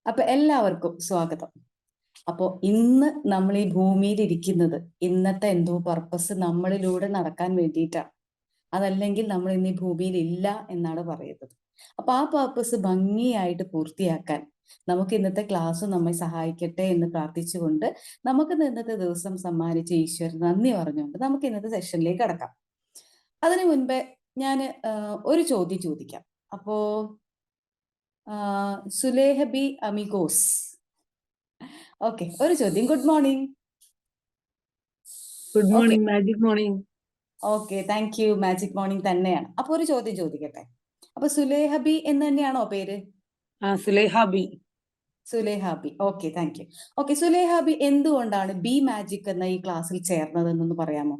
അപ്പൊ എല്ലാവർക്കും സ്വാഗതം. അപ്പോൾ ഇന്ന് നമ്മൾ ഈ ഭൂമിയിൽ ഇരിക്കുന്നത് ഇന്നത്തെ എന്തോ പർപ്പസ് നമ്മളിലൂടെ നടക്കാൻ വേണ്ടിയിട്ടാണ്. അതല്ലെങ്കിൽ നമ്മൾ ഇന്ന് ഈ ഭൂമിയിൽ ഇല്ല എന്നാണ് പറയുന്നത്. അപ്പൊ ആ പർപ്പസ് ഭംഗിയായിട്ട് പൂർത്തിയാക്കാൻ നമുക്ക് ഇന്നത്തെ ക്ലാസ് നമ്മെ സഹായിക്കട്ടെ എന്ന് പ്രാർത്ഥിച്ചുകൊണ്ട് നമുക്ക് ഇന്നത്തെ ദിവസം സമ്മാനിച്ച ഈശ്വരൻ നന്ദി പറഞ്ഞുകൊണ്ട് നമുക്ക് ഇന്നത്തെ സെഷനിലേക്ക് കടക്കാം. അതിനു മുൻപേ ഞാൻ ഒരു ചോദ്യം ചോദിക്കാം. അപ്പോ സുലേഹബി അമിഗോസ്, ഓക്കെ, ഒരു ചോദ്യം. Good morning. Good okay morning, magic morning. Okay, thank you. Magic morning തന്നെയാണ്. അപ്പൊ ഒരു ചോദ്യം ചോദിക്കട്ടെ. അപ്പൊ സുലേഹബി എന്ന് തന്നെയാണോ പേര്? സുലേഹാബി. സുലേഹാബി, ഓക്കെ, താങ്ക് യു. ഓക്കെ, സുലേഹാബി എന്തുകൊണ്ടാണ് ബി മാജിക് എന്ന ഈ ക്ലാസ്സിൽ ചേർന്നതെന്നൊന്ന് പറയാമോ?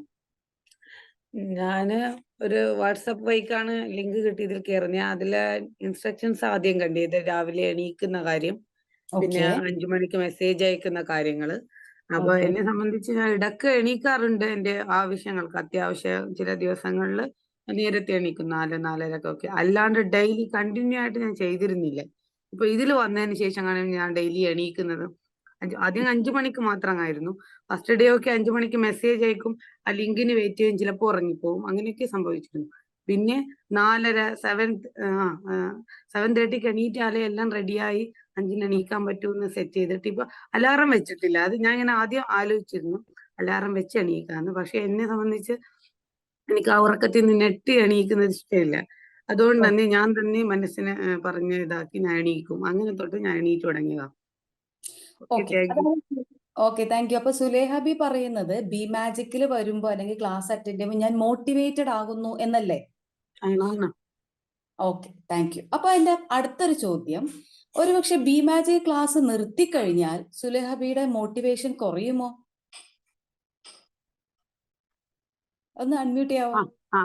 ഞാന് ഒരു വാട്സപ്പ് വഴിക്കാണ് ലിങ്ക് കിട്ടിയതിൽ കയറുന്നത്. അതിലെ ഇൻസ്ട്രക്ഷൻസ് ആദ്യം കണ്ടത് രാവിലെ എണീക്കുന്ന കാര്യം, പിന്നെ ഓക്കെ 5 മണിക്ക് മെസ്സേജ് അയക്കുന്ന കാര്യങ്ങള്. അപ്പൊ ഓക്കെ എന്നെ സംബന്ധിച്ച് ഞാൻ ഇടക്ക് എണീക്കാറുണ്ട് എന്റെ ആവശ്യങ്ങൾക്ക്. അത്യാവശ്യം ചില ദിവസങ്ങളിൽ നേരത്തെ എണീക്കും, 4-4:30 അല്ലാണ്ട് ഡെയിലി കണ്ടിന്യൂ ആയിട്ട് ഞാൻ ചെയ്തിരുന്നില്ല. ഇപ്പൊ ഇതിൽ വന്നതിന് ശേഷമാണ് ഞാൻ ഡെയിലി എണീക്കുന്നത്. ആദ്യം 5 മണിക്ക് മാത്രമായിരുന്നു. ഫസ്റ്റ് ഡേ ഒക്കെ 5 മണിക്ക് മെസ്സേജ് അയക്കും, ആ ലിങ്കിന് വെയിറ്റ് ചെയ്യും, ചിലപ്പോൾ ഉറങ്ങിപ്പോവും, അങ്ങനെയൊക്കെ സംഭവിച്ചിരുന്നു. പിന്നെ 4:30 7:30 എണീറ്റാലേ എല്ലാം റെഡിയായി 5-ന് എണീക്കാൻ പറ്റുമെന്ന് സെറ്റ് ചെയ്തിട്ട് ഇപ്പൊ അലാറം വെച്ചിട്ടില്ല. അത് ഞാൻ ഇങ്ങനെ ആദ്യം ആലോചിച്ചിരുന്നു അലാറം വെച്ച് എണീക്കാന്ന്. പക്ഷെ എന്നെ സംബന്ധിച്ച് എനിക്ക് ആ ഉറക്കത്തിൽ നിന്ന് ഞെട്ടി എണീക്കുന്നത് ഇഷ്ടമില്ല. അതുകൊണ്ട് തന്നെ ഞാൻ തന്നെ മനസ്സിനെ പറഞ്ഞ് ഇതാക്കി ഞാൻ എണീക്കും. അങ്ങനെ തൊട്ട് ഞാൻ എണീറ്റ് തുടങ്ങിയതാ. Okay, okay thank U. Okay, thank you. അപ്പൊ സുലേഹാബി പറയുന്നത് ബി മാജിക്കിൽ വരുമ്പോ അല്ലെങ്കിൽ ക്ലാസ് അറ്റൻഡ് ചെയ്യുമ്പോൾ ഞാൻ മോട്ടിവേറ്റഡ് ആകുന്നു എന്നല്ലേ? ആണ്. Okay, thank you. അപ്പൊ അതിന്റെ അടുത്തൊരു ചോദ്യം, ഒരുപക്ഷെ ബി മാജിക് ക്ലാസ് നിർത്തിക്കഴിഞ്ഞാൽ സുലേഹബിയുടെ മോട്ടിവേഷൻ കുറയുമോ? ഒന്ന് അൺമ്യൂട്ട് ചെയ്യാവോ? ആ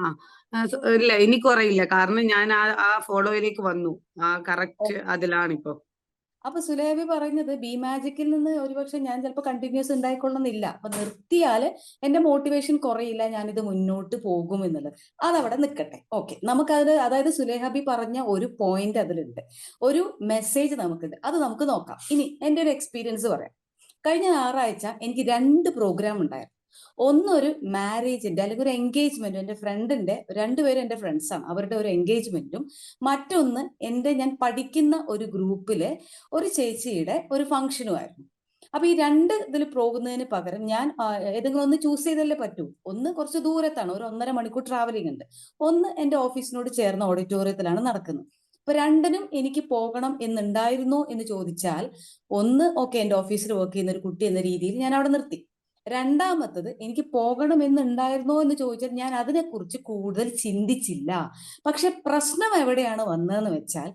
ഇല്ല, ഇനി കുറയില്ല. കാരണം ഞാൻ ആ ഫോളോയിലേക്ക് വന്നു. കറക്റ്റ് അതിലാണിപ്പോ. അപ്പൊ സുലേബി പറയുന്നത് ബി മാജിക്കിൽ നിന്ന് ഒരുപക്ഷെ ഞാൻ ചിലപ്പോൾ കണ്ടിന്യൂസ് ഉണ്ടായിക്കൊള്ളുന്നില്ല, അപ്പൊ നിർത്തിയാൽ എന്റെ മോട്ടിവേഷൻ കുറയില്ല, ഞാനിത് മുന്നോട്ട് പോകും എന്നുള്ളത്. അതവിടെ നിൽക്കട്ടെ. ഓക്കെ, നമുക്കത്, അതായത് സുലേഹബി പറഞ്ഞ ഒരു പോയിന്റ് അതിലുണ്ട്, ഒരു മെസ്സേജ് നമുക്കുണ്ട്, അത് നമുക്ക് നോക്കാം. ഇനി എൻ്റെ ഒരു എക്സ്പീരിയൻസ് പറയാം. കഴിഞ്ഞ ഞായറാഴ്ച എനിക്ക് 2 പ്രോഗ്രാം ഉണ്ടായിരുന്നു. ഒന്നൊരു മാരേജിന്റെ അല്ലെങ്കിൽ ഒരു എൻഗേജ്മെന്റും, എൻ്റെ ഫ്രണ്ടിന്റെ, രണ്ടുപേരും എൻ്റെ ഫ്രണ്ട്സാണ്, അവരുടെ ഒരു എൻഗേജ്മെന്റും, മറ്റൊന്ന് ഞാൻ പഠിക്കുന്ന ഒരു ഗ്രൂപ്പിലെ ഒരു ചേച്ചിയുടെ ഒരു ഫംഗ്ഷനുമായിരുന്നു. അപ്പൊ ഈ 2 ഇതിൽ പോകുന്നതിന് പകരം ഞാൻ ഏതെങ്കിലും ഒന്ന് ചൂസ് ചെയ്തല്ലേ പറ്റൂ. ഒന്ന് കുറച്ച് ദൂരത്താണ്, ഒരു 1.5 മണിക്കൂർ ട്രാവലിംഗ് ഉണ്ട്. ഒന്ന് എൻ്റെ ഓഫീസിനോട് ചേർന്ന ഓഡിറ്റോറിയത്തിലാണ് നടക്കുന്നത്. ഇപ്പൊ 2നും എനിക്ക് പോകണം എന്നുണ്ടായിരുന്നോ എന്ന് ചോദിച്ചാൽ, ഒന്ന് ഓക്കെ, എൻ്റെ ഓഫീസിൽ വർക്ക് ചെയ്യുന്ന ഒരു കുട്ടി എന്ന രീതിയിൽ ഞാൻ അവിടെ നിർത്തി. രണ്ടാമത്തത്, എനിക്ക് പോകണമെന്നുണ്ടായിരുന്നോ എന്ന് ചോദിച്ചാൽ ഞാൻ അതിനെക്കുറിച്ച് കൂടുതൽ ചിന്തിച്ചില്ല. പക്ഷെ പ്രശ്നം എവിടെയാണ് വന്നതെന്ന് വെച്ചാൽ,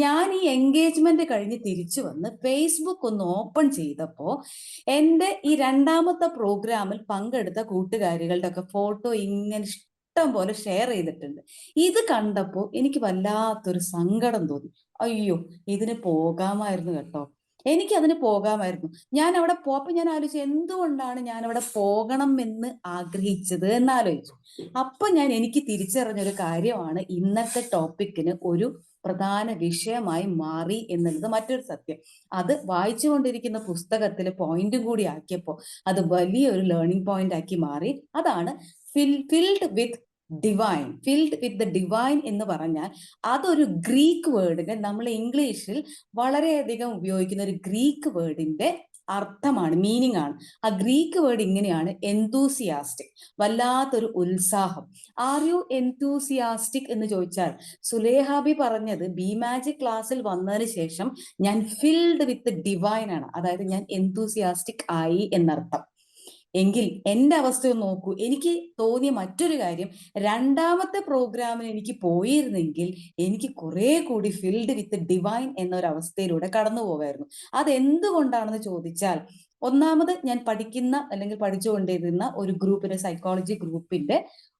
ഞാൻ ഈ എൻഗേജ്മെന്റ് കഴിഞ്ഞ് തിരിച്ചു വന്ന് ഫേസ്ബുക്ക് ഒന്ന് ഓപ്പൺ ചെയ്തപ്പോൾ എൻ്റെ ഈ രണ്ടാമത്തെ പ്രോഗ്രാമിൽ പങ്കെടുത്ത കൂട്ടുകാരികളുടെ ഒക്കെ ഫോട്ടോ ഇങ്ങനെ ഇഷ്ടം പോലെ ഷെയർ ചെയ്തിട്ടുണ്ട്. ഇത് കണ്ടപ്പോൾ എനിക്ക് വല്ലാത്തൊരു സങ്കടം തോന്നി. അയ്യോ, ഇതിന് പോകാമായിരുന്നു കേട്ടോ, എനിക്ക് അതിന് പോകാമായിരുന്നു. ഞാൻ അവിടെ പോയപ്പോൾ ഞാൻ ആലോചിച്ചു, എന്തുകൊണ്ടാണ് ഞാൻ അവിടെ പോകണം എന്ന് ആഗ്രഹിച്ചത് എന്നാലോചിച്ചു. അപ്പൊ എനിക്ക് തിരിച്ചറിഞ്ഞൊരു കാര്യമാണ് ഇന്നത്തെ ടോപ്പിക്കിന് ഒരു പ്രധാന വിഷയമായി മാറി എന്നുള്ളത് മറ്റൊരു സത്യം. അത് വായിച്ചുകൊണ്ടിരിക്കുന്ന പുസ്തകത്തിൽ പോയിന്റും കൂടി ആക്കിയപ്പോൾ അത് വലിയൊരു ലേണിംഗ് പോയിന്റ് ആക്കി മാറി. അതാണ് filled with divine. Filled with the divine എന്ന് പറഞ്ഞാൽ അതൊരു ഗ്രീക്ക് വേർഡിനെ നമ്മൾ ഇംഗ്ലീഷിൽ വളരെയധികം ഉപയോഗിക്കുന്ന ഒരു ഗ്രീക്ക് വേർഡിന്റെ അർത്ഥമാണ്, മീനിങ് ആണ്. ആ ഗ്രീക്ക് വേർഡ് ഇങ്ങനെയാണ്: എന്തൂസിയാസ്റ്റിക്, വല്ലാത്തൊരു ഉത്സാഹം. ആർ യു എന്തൂസിയാസ്റ്റിക് എന്ന് ചോദിച്ചാൽ, സുലേഹാബി പറഞ്ഞത് ബി മാജിക് ക്ലാസ്സിൽ വന്നതിന് ശേഷം ഞാൻ ഫിൽഡ് വിത്ത് ഡിവൈൻ ആണ്, അതായത് ഞാൻ എന്തൂസിയാസ്റ്റിക് ആയി എന്നർത്ഥം. എങ്കിൽ എൻ്റെ അവസ്ഥ ഒന്ന് നോക്കൂ. എനിക്ക് തോന്നിയ മറ്റൊരു കാര്യം, രണ്ടാമത്തെ പ്രോഗ്രാമിന് എനിക്ക് പോയിരുന്നെങ്കിൽ എനിക്ക് കുറെ കൂടി ഫിൽഡ് വിത്ത് ഡിവൈൻ എന്നൊരവസ്ഥയിലൂടെ കടന്നു പോകായിരുന്നു. അതെന്തുകൊണ്ടാണെന്ന് ചോദിച്ചാൽ, ഒന്നാമത് ഞാൻ പഠിക്കുന്ന അല്ലെങ്കിൽ പഠിച്ചുകൊണ്ടിരുന്ന ഒരു ഗ്രൂപ്പിന്റെ, സൈക്കോളജി ഗ്രൂപ്പിന്റെ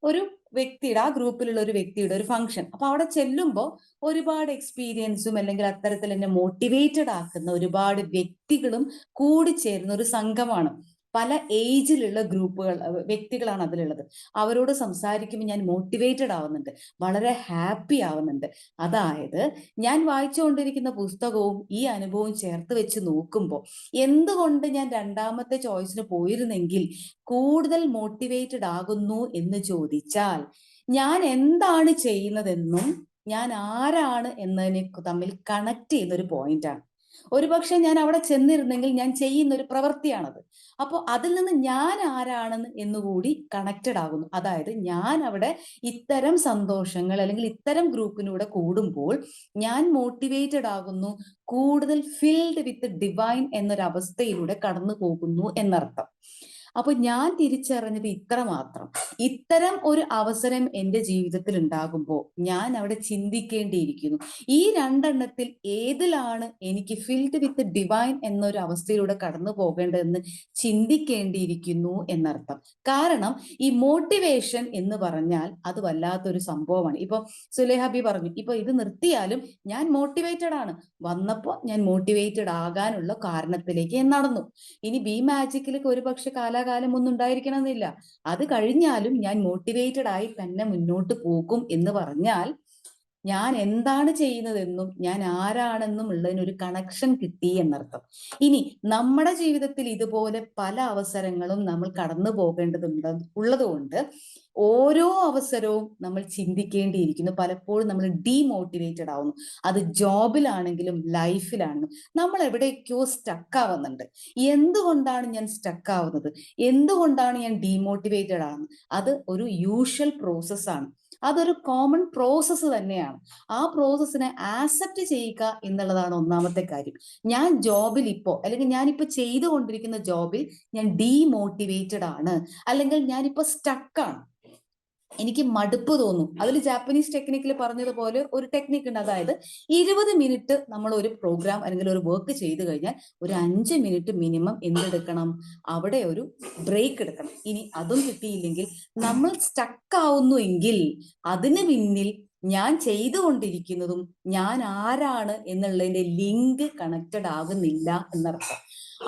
ഒരു വ്യക്തിയുടെ, ആ ഗ്രൂപ്പിലുള്ള ഒരു വ്യക്തിയുടെ ഒരു ഫംഗ്ഷൻ. അപ്പൊ അവിടെ ചെല്ലുമ്പോൾ ഒരുപാട് എക്സ്പീരിയൻസും അല്ലെങ്കിൽ അത്തരത്തിൽ എന്നെ മോട്ടിവേറ്റഡ് ആക്കുന്ന ഒരുപാട് വ്യക്തികളും കൂടി ചേരുന്ന ഒരു സംഘമാണ്. പല ഏജിലുള്ള ഗ്രൂപ്പുകൾ, വ്യക്തികളാണ് അതിലുള്ളത്. അവരോട് സംസാരിക്കുമ്പോൾ ഞാൻ മോട്ടിവേറ്റഡ് ആവുന്നുണ്ട്, വളരെ ഹാപ്പി ആവുന്നുണ്ട്. അതായത് ഞാൻ വായിച്ചുകൊണ്ടിരിക്കുന്ന പുസ്തകവും ഈ അനുഭവവും ചേർത്ത് വെച്ച് നോക്കുമ്പോൾ എന്തുകൊണ്ട് ഞാൻ രണ്ടാമത്തെ ചോയ്സിന് പോയിരുന്നെങ്കിൽ കൂടുതൽ മോട്ടിവേറ്റഡ് ആകുന്നു എന്ന് ചോദിച്ചാൽ, ഞാൻ എന്താണ് ചെയ്യുന്നതെന്നും ഞാൻ ആരാണ് എന്നതിനെ തമ്മിൽ കണക്ട് ചെയ്യുന്ന ഒരു പോയിന്റാണ്. ഒരുപക്ഷെ ഞാൻ അവിടെ ചെന്നിരുന്നെങ്കിൽ ഞാൻ ചെയ്യുന്ന ഒരു പ്രവൃത്തിയാണത്. അപ്പോൾ അതിൽ നിന്ന് ഞാൻ ആരാണെന്ന് എന്നുകൂടി കണക്റ്റഡ് ആകുന്നു. അതായത് ഞാൻ അവിടെ ഇത്തരം സന്തോഷങ്ങൾ അല്ലെങ്കിൽ ഇത്തരം ഗ്രൂപ്പിലൂടെ കൂടുമ്പോൾ ഞാൻ മോട്ടിവേറ്റഡ് ആകുന്നു, കൂടുതൽ ഫിൽഡ് വിത്ത് ഡിവൈൻ എന്നൊരവസ്ഥയിലൂടെ കടന്നു പോകുന്നു എന്നർത്ഥം. അപ്പൊ ഞാൻ തിരിച്ചറിഞ്ഞത് ഇത്ര മാത്രം: ഇത്തരം ഒരു അവസരം എൻ്റെ ജീവിതത്തിൽ ഉണ്ടാകുമ്പോൾ ഞാൻ അവിടെ ചിന്തിക്കേണ്ടിയിരിക്കുന്നു, ഈ രണ്ടെണ്ണത്തിൽ ഏതിലാണ് എനിക്ക് ഫിൽഡ് വിത്ത് ഡിവൈൻ എന്നൊരു അവസ്ഥയിലൂടെ കടന്നു പോകേണ്ടതെന്ന് ചിന്തിക്കേണ്ടിയിരിക്കുന്നു എന്നർത്ഥം. കാരണം ഈ മോട്ടിവേഷൻ എന്ന് പറഞ്ഞാൽ അത് വല്ലാത്തൊരു സംഭവമാണ്. ഇപ്പൊ സുലേഹബി പറഞ്ഞു, ഇപ്പൊ ഇത് നിർത്തിയാലും ഞാൻ മോട്ടിവേറ്റഡ് ആണ്, വന്നപ്പോൾ ഞാൻ മോട്ടിവേറ്റഡ് ആകാനുള്ള കാരണത്തിലേക്ക് ഞാൻ നടന്നു. ഇനി ബി മാജിക്കിലേക്ക് ഒരു പക്ഷെ കാലാകാലം ഒന്നും ഉണ്ടായിരിക്കണമെന്നില്ല, അത് കഴിഞ്ഞാലും ഞാൻ മോട്ടിവേറ്റഡ് ആയി തന്നെ മുന്നോട്ട് പോകും എന്ന് പറഞ്ഞാൽ ഞാൻ എന്താണ് ചെയ്യുന്നതെന്നും ഞാൻ ആരാണെന്നും ഉള്ളതിനൊരു കണക്ഷൻ കിട്ടി എന്നർത്ഥം. ഇനി നമ്മുടെ ജീവിതത്തിൽ ഇതുപോലെ പല അവസരങ്ങളും നമ്മൾ കടന്നു പോകേണ്ടതുണ്ട് ഉള്ളതുകൊണ്ട് ഓരോ അവസരവും നമ്മൾ ചിന്തിക്കേണ്ടിയിരിക്കുന്നു. പലപ്പോഴും നമ്മൾ ഡീമോട്ടിവേറ്റഡ് ആവുന്നു. അത് ജോബിലാണെങ്കിലും ലൈഫിലാണെങ്കിലും നമ്മൾ എവിടേക്കോ സ്റ്റക്ക് ആവുന്നുണ്ട്. എന്തുകൊണ്ടാണ് ഞാൻ സ്റ്റക്ക് ആവുന്നത്, എന്തുകൊണ്ടാണ് ഞാൻ ഡീമോട്ടിവേറ്റഡ് ആവുന്നത്? അത് ഒരു യൂഷ്വൽ പ്രോസസ്സാണ്, അതൊരു കോമൺ പ്രോസസ്സ് തന്നെയാണ്. ആ പ്രോസസ്സിനെ ആക്സെപ്റ്റ് ചെയ്യുക എന്നുള്ളതാണ് ഒന്നാമത്തെ കാര്യം. ഞാൻ ജോബിൽ ഇപ്പോ അല്ലെങ്കിൽ ഞാനിപ്പോ ചെയ്തുകൊണ്ടിരിക്കുന്ന ജോബിൽ ഞാൻ ഡീമോട്ടിവേറ്റഡ് ആണ്, അല്ലെങ്കിൽ ഞാനിപ്പോ സ്റ്റക്കാണ്, എനിക്ക് മടുപ്പ് തോന്നും. അതിൽ ജാപ്പനീസ് ടെക്നിക്കിൽ പറഞ്ഞതുപോലെ ഒരു ടെക്നിക്ക് ഉണ്ട്. അതായത് 20 മിനിറ്റ് നമ്മൾ ഒരു പ്രോഗ്രാം അല്ലെങ്കിൽ ഒരു വർക്ക് ചെയ്തു കഴിഞ്ഞാൽ ഒരു 5 മിനിറ്റ് മിനിമം എന്തെടുക്കണം, അവിടെ ഒരു ബ്രേക്ക് എടുക്കണം. ഇനി അതും കിട്ടിയില്ലെങ്കിൽ നമ്മൾ സ്റ്റക്ക് ആവുന്നു എങ്കിൽ അതിന് പിന്നിൽ ഞാൻ ചെയ്തുകൊണ്ടിരിക്കുന്നതും ഞാൻ ആരാണ് എന്നുള്ളതിന്റെ ലിങ്ക് കണക്റ്റഡ് ആകുന്നില്ല എന്നർത്ഥം.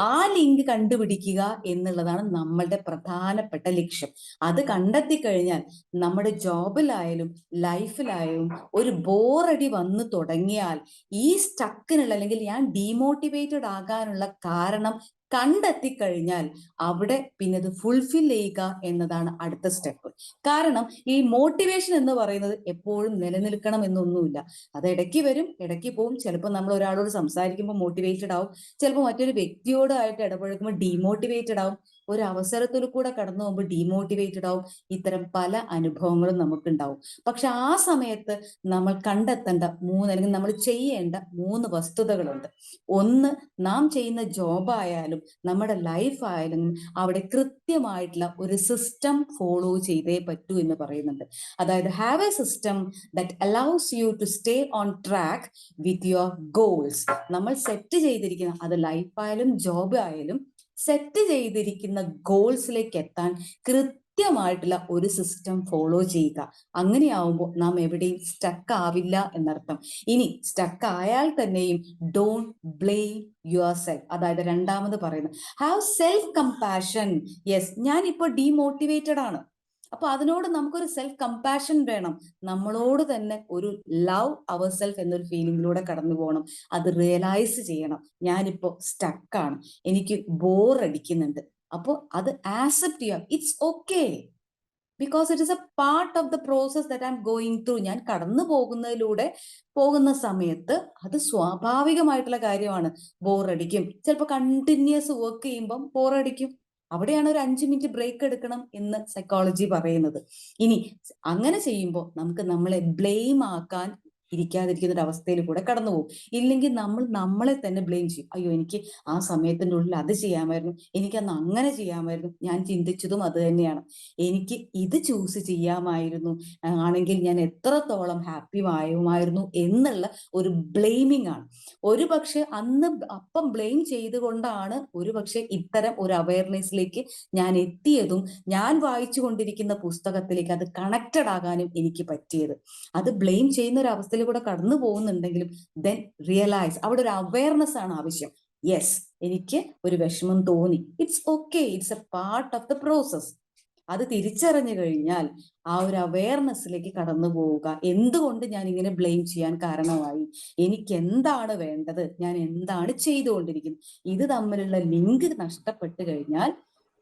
ആ ലിങ്ക് കണ്ടുപിടിക്കുക എന്നുള്ളതാണ് നമ്മളുടെ പ്രധാനപ്പെട്ട ലക്ഷ്യം. അത് കണ്ടെത്തി കഴിഞ്ഞാൽ നമ്മുടെ ജോബിലായാലും ലൈഫിലായാലും ഒരു ബോറടി വന്നു തുടങ്ങിയാൽ ഈ സ്റ്റക്കിനുള്ള അല്ലെങ്കിൽ ഞാൻ ഡീമോട്ടിവേറ്റഡ് ആകാനുള്ള കാരണം കണ്ടെത്തി കഴിഞ്ഞാൽ അവിടെ പിന്നെ അത് ഫുൾഫിൽ ചെയ്യുക എന്നതാണ് അടുത്ത സ്റ്റെപ്പ്. കാരണം ഈ മോട്ടിവേഷൻ എന്ന് പറയുന്നത് എപ്പോഴും നിലനിൽക്കണം എന്നൊന്നുമില്ല. അത് ഇടയ്ക്ക് വരും, ഇടയ്ക്ക് പോവും. ചിലപ്പോൾ നമ്മൾ ഒരാളോട് സംസാരിക്കുമ്പോൾ മോട്ടിവേറ്റഡ് ആവും, ചിലപ്പോൾ മറ്റൊരു വ്യക്തിയോട് ആയിട്ട് ഇടപഴകുമ്പോൾ ഡീമോട്ടിവേറ്റഡ് ആവും, ഒരു അവസരത്തിൽ കൂടെ കടന്നു പോകുമ്പോൾ ഡീമോട്ടിവേറ്റഡ് ആവും. ഇത്തരം പല അനുഭവങ്ങളും നമുക്കുണ്ടാവും. പക്ഷെ ആ സമയത്ത് നമ്മൾ കണ്ടെത്തേണ്ട അല്ലെങ്കിൽ നമ്മൾ ചെയ്യേണ്ട 3 വസ്തുതകളുണ്ട്. ഒന്ന്, നാം ചെയ്യുന്ന ജോബായാലും നമ്മുടെ ലൈഫ് ആയാലും അവിടെ കൃത്യമായിട്ടുള്ള ഒരു സിസ്റ്റം ഫോളോ ചെയ്തേ പറ്റൂ എന്ന് പറയുന്നുണ്ട്. അതായത് have a system that allows you to stay on track with your goals. നമ്മൾ സെറ്റ് ചെയ്തിരിക്കുന്ന, അത് ലൈഫ് ആയാലും ജോബ് ആയാലും സെറ്റ് ചെയ്തിരിക്കുന്ന ഗോൾസിലേക്ക് എത്താൻ കൃത്യമായിട്ടുള്ള ഒരു സിസ്റ്റം ഫോളോ ചെയ്യുക. അങ്ങനെയാവുമ്പോൾ നാം എവിടെയും സ്റ്റക്ക് ആവില്ല എന്നർത്ഥം. ഇനി സ്റ്റക്ക് ആയാൽ തന്നെയും ഡോണ്ട് ബ്ലെയിം യുവർ സെൽഫ്. അതായത് രണ്ടാമത് പറയുന്നത് ഹാവ് സെൽഫ് കമ്പാഷൻ. യെസ്, ഞാൻ ഇപ്പോൾ ഡീമോട്ടിവേറ്റഡ് ആണ്, അപ്പൊ അതിനോട് നമുക്കൊരു സെൽഫ് കമ്പാഷൻ വേണം. നമ്മളോട് തന്നെ ഒരു ലവ് അവർ സെൽഫ് എന്നൊരു ഫീലിംഗിലൂടെ കടന്നു പോകണം. അത് റിയലൈസ് ചെയ്യണം, ഞാനിപ്പോ സ്റ്റക്കാണ്, എനിക്ക് ബോർ അടിക്കുന്നുണ്ട്. അപ്പോൾ അത് ആക്സെപ്റ്റ് ചെയ്യാം. It's okay, because it is A part of the process that I am going through. ഞാൻ കടന്നു പോകുന്ന സമയത്ത് അത് സ്വാഭാവികമായിട്ടുള്ള കാര്യമാണ്. ബോറടിക്കും, ചിലപ്പോൾ കണ്ടിന്യൂസ് വർക്ക് ചെയ്യുമ്പം ബോറടിക്കും. അവിടെയാണ് ഒരു 5 മിനിറ്റ് ബ്രേക്ക് എടുക്കണം എന്ന് സൈക്കോളജി പറയുന്നത്. ഇനി അങ്ങനെ ചെയ്യുമ്പോൾ നമുക്ക് നമ്മളെ ബ്ലെയിം ആക്കാൻ ഇരിക്കാതിരിക്കുന്ന ഒരു അവസ്ഥയിൽ കൂടെ കടന്നു പോകും. ഇല്ലെങ്കിൽ നമ്മൾ നമ്മളെ തന്നെ ബ്ലെയിം ചെയ്യും. അയ്യോ, എനിക്ക് ആ സമയത്തിൻ്റെ ഉള്ളിൽ അത് ചെയ്യാമായിരുന്നു, എനിക്കന്ന് അങ്ങനെ ചെയ്യാമായിരുന്നു, ഞാൻ ചിന്തിച്ചതും അത് തന്നെയാണ്, എനിക്ക് ഇത് ചൂസ് ചെയ്യാമായിരുന്നു, ആണെങ്കിൽ ഞാൻ എത്രത്തോളം ഹാപ്പി ആയുമായിരുന്നു എന്നുള്ള ഒരു ബ്ലെയിമിങ് ആണ്. ഒരു പക്ഷെ അപ്പം ബ്ലെയിം ചെയ്തുകൊണ്ടാണ് ഒരു പക്ഷെ ഇത്തരം ഒരു അവയർനെസ്സിലേക്ക് ഞാൻ എത്തിയതും ഞാൻ വായിച്ചു കൊണ്ടിരിക്കുന്ന പുസ്തകത്തിലേക്ക് അത് കണക്റ്റഡ് ആകാനും എനിക്ക് പറ്റിയത്. അത് ബ്ലെയിം ചെയ്യുന്ന ഒരു അവസ്ഥയിൽ കൂടെ കടന്നു പോകുന്നുണ്ടെങ്കിലും ദെൻ റിയലൈസ്, അവിടെ ഒരു അവയർനെസ് ആണ് ആവശ്യം. യെസ്, എനിക്ക് ഒരു വിഷമം തോന്നി. It's okay, it's A part of the process. അത് തിരിച്ചറിഞ്ഞു കഴിഞ്ഞാൽ ആ ഒരു അവയർനെസ്സിലേക്ക് കടന്നു പോവുക. എന്തുകൊണ്ട് ഞാൻ ഇങ്ങനെ ബ്ലെയിം ചെയ്യാൻ കാരണമായി, എനിക്ക് എന്താണ് വേണ്ടത്, ഞാൻ എന്താണ് ചെയ്തുകൊണ്ടിരിക്കുന്നത്, ഇത് തമ്മിലുള്ള ലിങ്ക് നഷ്ടപ്പെട്ട് കഴിഞ്ഞാൽ